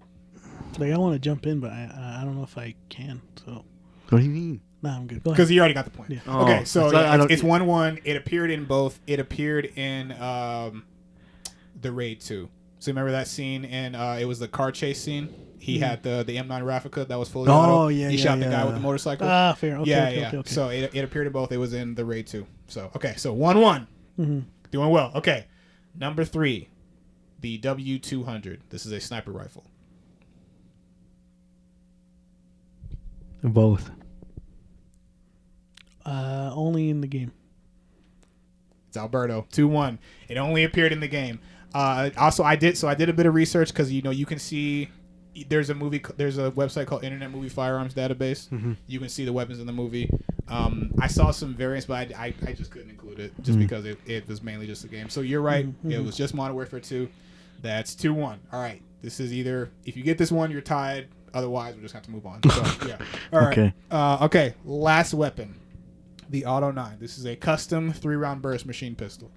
Like, I want to jump in, but I don't know if I can. So, What do you mean? nah, I'm good. Go Because ahead. you already got the point. Yeah. Okay, so So I don't- it's 1-1. It appeared in both. It appeared in the Raid 2. So remember that scene, and it was the car chase scene. He had the M9 Raffica that was fully auto. yeah, He yeah, shot the guy yeah. with the motorcycle. Ah, fair. Okay, yeah, okay, yeah. okay. So it appeared in both. It was in the Raid 2. So okay, so 1-1. Doing well. Okay, number 3, the W200. This is a sniper rifle. Both. Only in the game. It's Alberto. 2-1. It only appeared in the game. Also, I did a bit of research because you can see there's a website called Internet Movie Firearms Database. Mm-hmm. You can see the weapons in the movie. I saw some variants, but I just couldn't include it just because it was mainly just a game. So you're right. It was just Modern Warfare 2. That's 2-1. All right. This is either if you get this one, you're tied. Otherwise, we'll just have to move on. So, yeah. All right. Okay. Okay. Last weapon. The Auto 9. This is a custom 3-round burst machine pistol.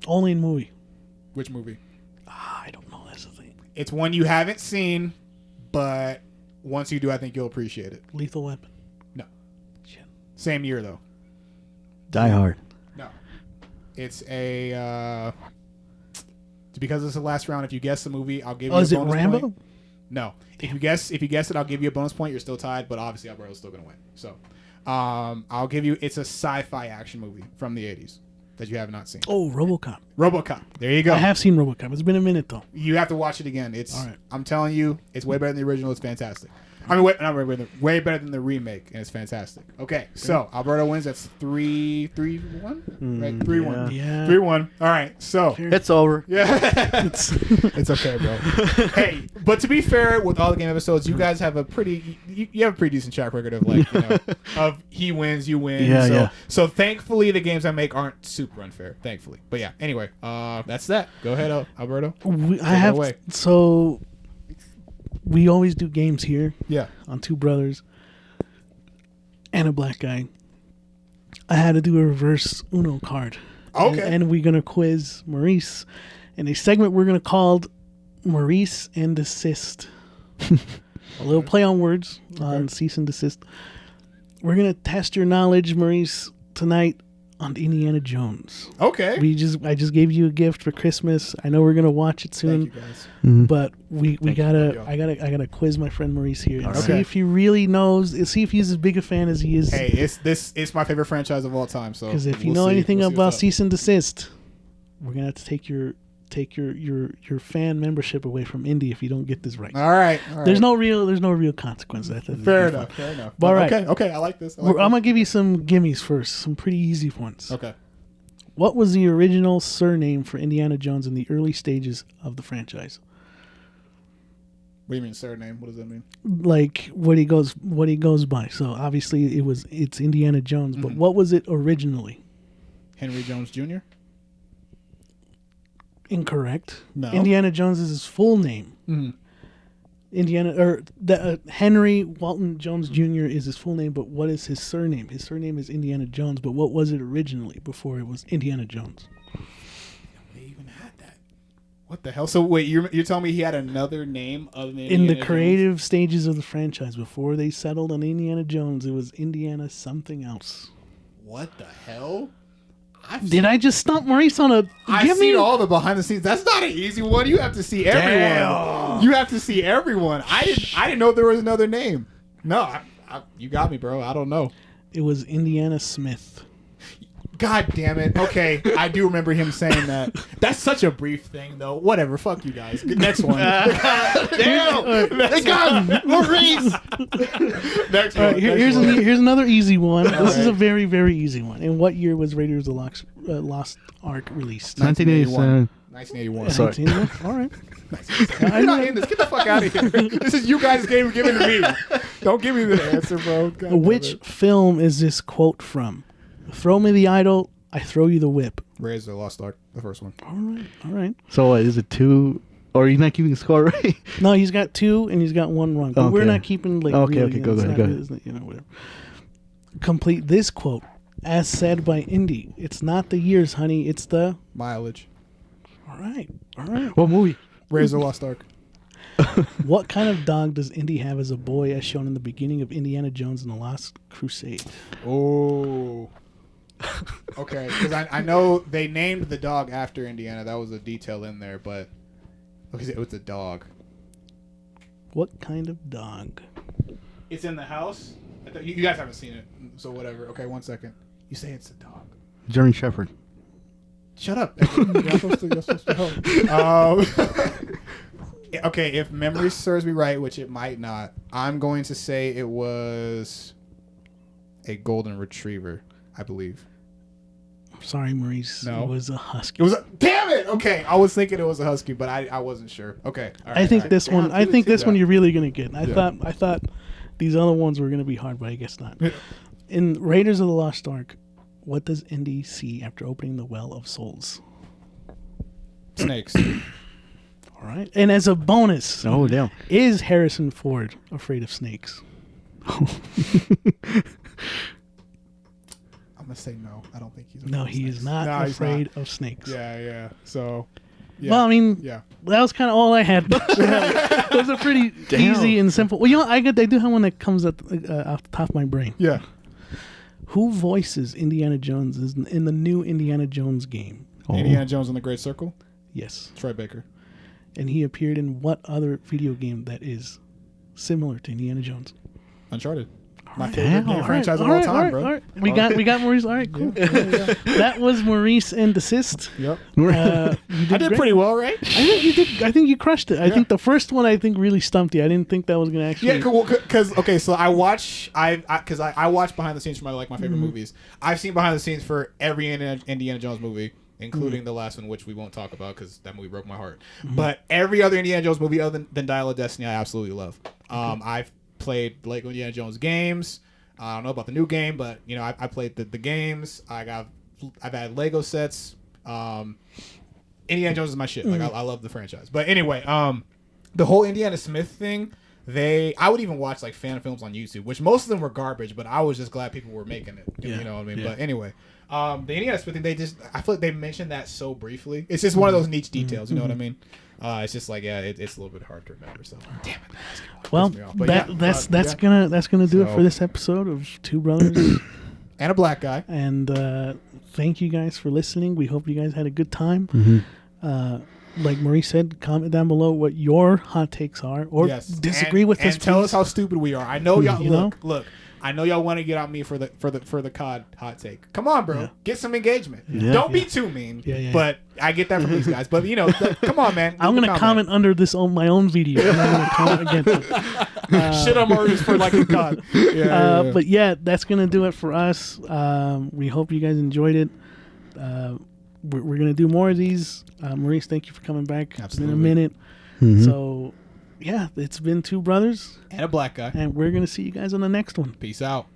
Only in movie. Which movie? I don't know. That's the thing. It's one you haven't seen, but once you do, I think you'll appreciate it. Lethal Weapon. No. Shit. Same year, though. Die Hard. No. It's a... because it's the last round, if you guess the movie, I'll give you a bonus point. Is it Rambo? No. If you guess it, I'll give you a bonus point. You're still tied, but obviously Alberto's still going to win. So, I'll give you... It's a sci-fi action movie from the 80s that you have not seen. Oh, RoboCop. RoboCop. There you go. I have seen RoboCop. It's been a minute, though. You have to watch it again. It's... All right. I'm telling you, it's way better than the original. It's fantastic. I mean, way better than the remake, and it's fantastic. Okay, so Alberto wins. That's 3-1, right? 3-1. Yeah. 3-1. All right, so It's over. yeah, it's okay, bro. Hey, but to be fair, with all the game episodes, you guys have a pretty you have a pretty decent track record of of he wins, you win. Yeah, so, yeah. So thankfully, the games I make aren't super unfair. Thankfully, but yeah. Anyway, that's that. Go ahead, Alberto. So we always do games here. Yeah. On Two Brothers and a Black Guy. I had to do a reverse Uno card. Okay. And we're gonna quiz Maurice in a segment we're gonna call Maurice and Desist. A little play on words on cease and desist. We're gonna test your knowledge, Maurice, tonight on Indiana Jones. Okay. I just gave you a gift for Christmas. I know we're gonna watch it soon. Thank you, guys. But I gotta quiz my friend Maurice here and see if he really knows. See if he's as big a fan as he is. Hey, it's my favorite franchise of all time. So Because if you know anything about cease and desist, we're gonna have to take your fan membership away from Indy if you don't get this right. All right. There's no real consequence. Fair enough. But all right. Okay. I like this. I'm gonna give you some gimmies first. Some pretty easy ones. Okay. What was the original surname for Indiana Jones in the early stages of the franchise? What do you mean surname? What does that mean? Like what he goes by. So obviously it's Indiana Jones, but what was it originally? Henry Jones Jr. Incorrect. No. Indiana Jones is his full name. Henry Walton Jones Jr. is his full name, but what is his surname? His surname is Indiana Jones, but what was it originally before it was Indiana Jones? They even had that. What the hell? So wait, you're telling me he had another name other than In Indiana the creative stages of the franchise, before they settled on Indiana Jones, it was Indiana something else. What the hell? Did I just stump Maurice on a... I've seen all the behind the scenes. That's not an easy one. You have to see everyone. Damn. You have to see everyone. I didn't know there was another name. No, you got me, bro. I don't know. It was Indiana Smith. God damn it. Okay, I do remember him saying that. That's such a brief thing, though. Whatever. Fuck you guys. Next one. Damn. They got Maurice. Next one. Here's another easy one. This is a very, very easy one. In what year was Raiders of the Lost Ark released? 1987. 1981. Sorry. All right. You're not in this. Get the fuck out of here. This is you guys' game given to me. Don't give me the answer, bro. God Which film is this quote from? Throw me the idol, I throw you the whip. Raiders of the Lost Ark, the first one. All right. So what, is it 2? Or are you not keeping score, right? No, he's got 2 and he's got 1 wrong. But we're not keeping like. Okay, really, go ahead. Whatever. Complete this quote, as said by Indy. It's not the years, honey. It's the mileage. All right. What movie? Raiders of the Lost Ark. What kind of dog does Indy have as a boy, as shown in the beginning of Indiana Jones and the Last Crusade? Oh. Okay, because I know they named the dog after Indiana. That was a detail in there, but because it was a dog. What kind of dog? It's in the house. You guys haven't seen it, so whatever. Okay, 1 second. You say it's a dog. German Shepherd. Shut up. You're supposed to help. Okay, if memory serves me right, which it might not, I'm going to say it was a golden retriever, I believe. Sorry, Maurice. No. It was a husky. It was damn it. Okay, I was thinking it was a husky, but I wasn't sure. Okay, all right, I think all right. this one. I think this one you're really gonna get. I Yeah. thought these other ones were gonna be hard, but I guess not. In Raiders of the Lost Ark, what does Indy see after opening the Well of Souls? Snakes. All right, and as a bonus, Oh, damn. is Harrison Ford afraid of snakes? I'm gonna say no. I don't think he's. No, afraid of he snakes. is not No, he's afraid not. of snakes. Yeah. So. Yeah. Well, I mean, yeah. that was kind of all I had. Those are pretty easy and simple. Well, you know, I do have one that comes off the top of my brain. Yeah. Who voices Indiana Jones in the new Indiana Jones game? Indiana Jones and the Great Circle. Yes. Troy Baker. And he appeared in what other video game that is similar to Indiana Jones? Uncharted. My favorite game franchise of all all time, bro. All right. We got Maurice. All right, cool. That was Maurice and Desist. Yep. You I did great. pretty well, right? I think you did. I think you crushed it. I think the first one really stumped you. I didn't think that was gonna actually. Yeah, because okay, so I watch behind the scenes for my favorite movies. I've seen behind the scenes for every Indiana Jones movie, including the last one, which we won't talk about because that movie broke my heart. But every other Indiana Jones movie other than Dial of Destiny, I absolutely love. I've played Lego Indiana Jones games. I don't know about the new game, but you know I played the games. I've had Lego sets. Indiana Jones is my shit. Like I love the franchise. But anyway, the whole Indiana Smith thing, I would even watch like fan films on YouTube, which most of them were garbage, but I was just glad people were making it. You know what I mean? Yeah. But anyway, the Indiana Smith thing, I feel like they mentioned that so briefly. It's just one of those niche details. You know what I mean? It's just like it's a little bit hard to remember. So damn it. Well, that's gonna do it for this episode of Two Brothers and a Black Guy. And thank you guys for listening. We hope you guys had a good time. Like Maurice said, comment down below what your hot takes are, or disagree with us. And tell us how stupid we are. I know y'all. Look. I know y'all want to get on me for the COD hot take. Come on, bro. Get some engagement. Don't be too mean. But I get that from these guys. But come on, man. I'm gonna comment under this on my own video. And I'm gonna comment against it. Shit on Maurice for liking COD. But yeah, that's gonna do it for us. We hope you guys enjoyed it. We're gonna do more of these. Maurice, thank you for coming back. Absolutely. It's been a minute. So yeah, it's been Two Brothers and a Black Guy. And we're going to see you guys on the next one. Peace out.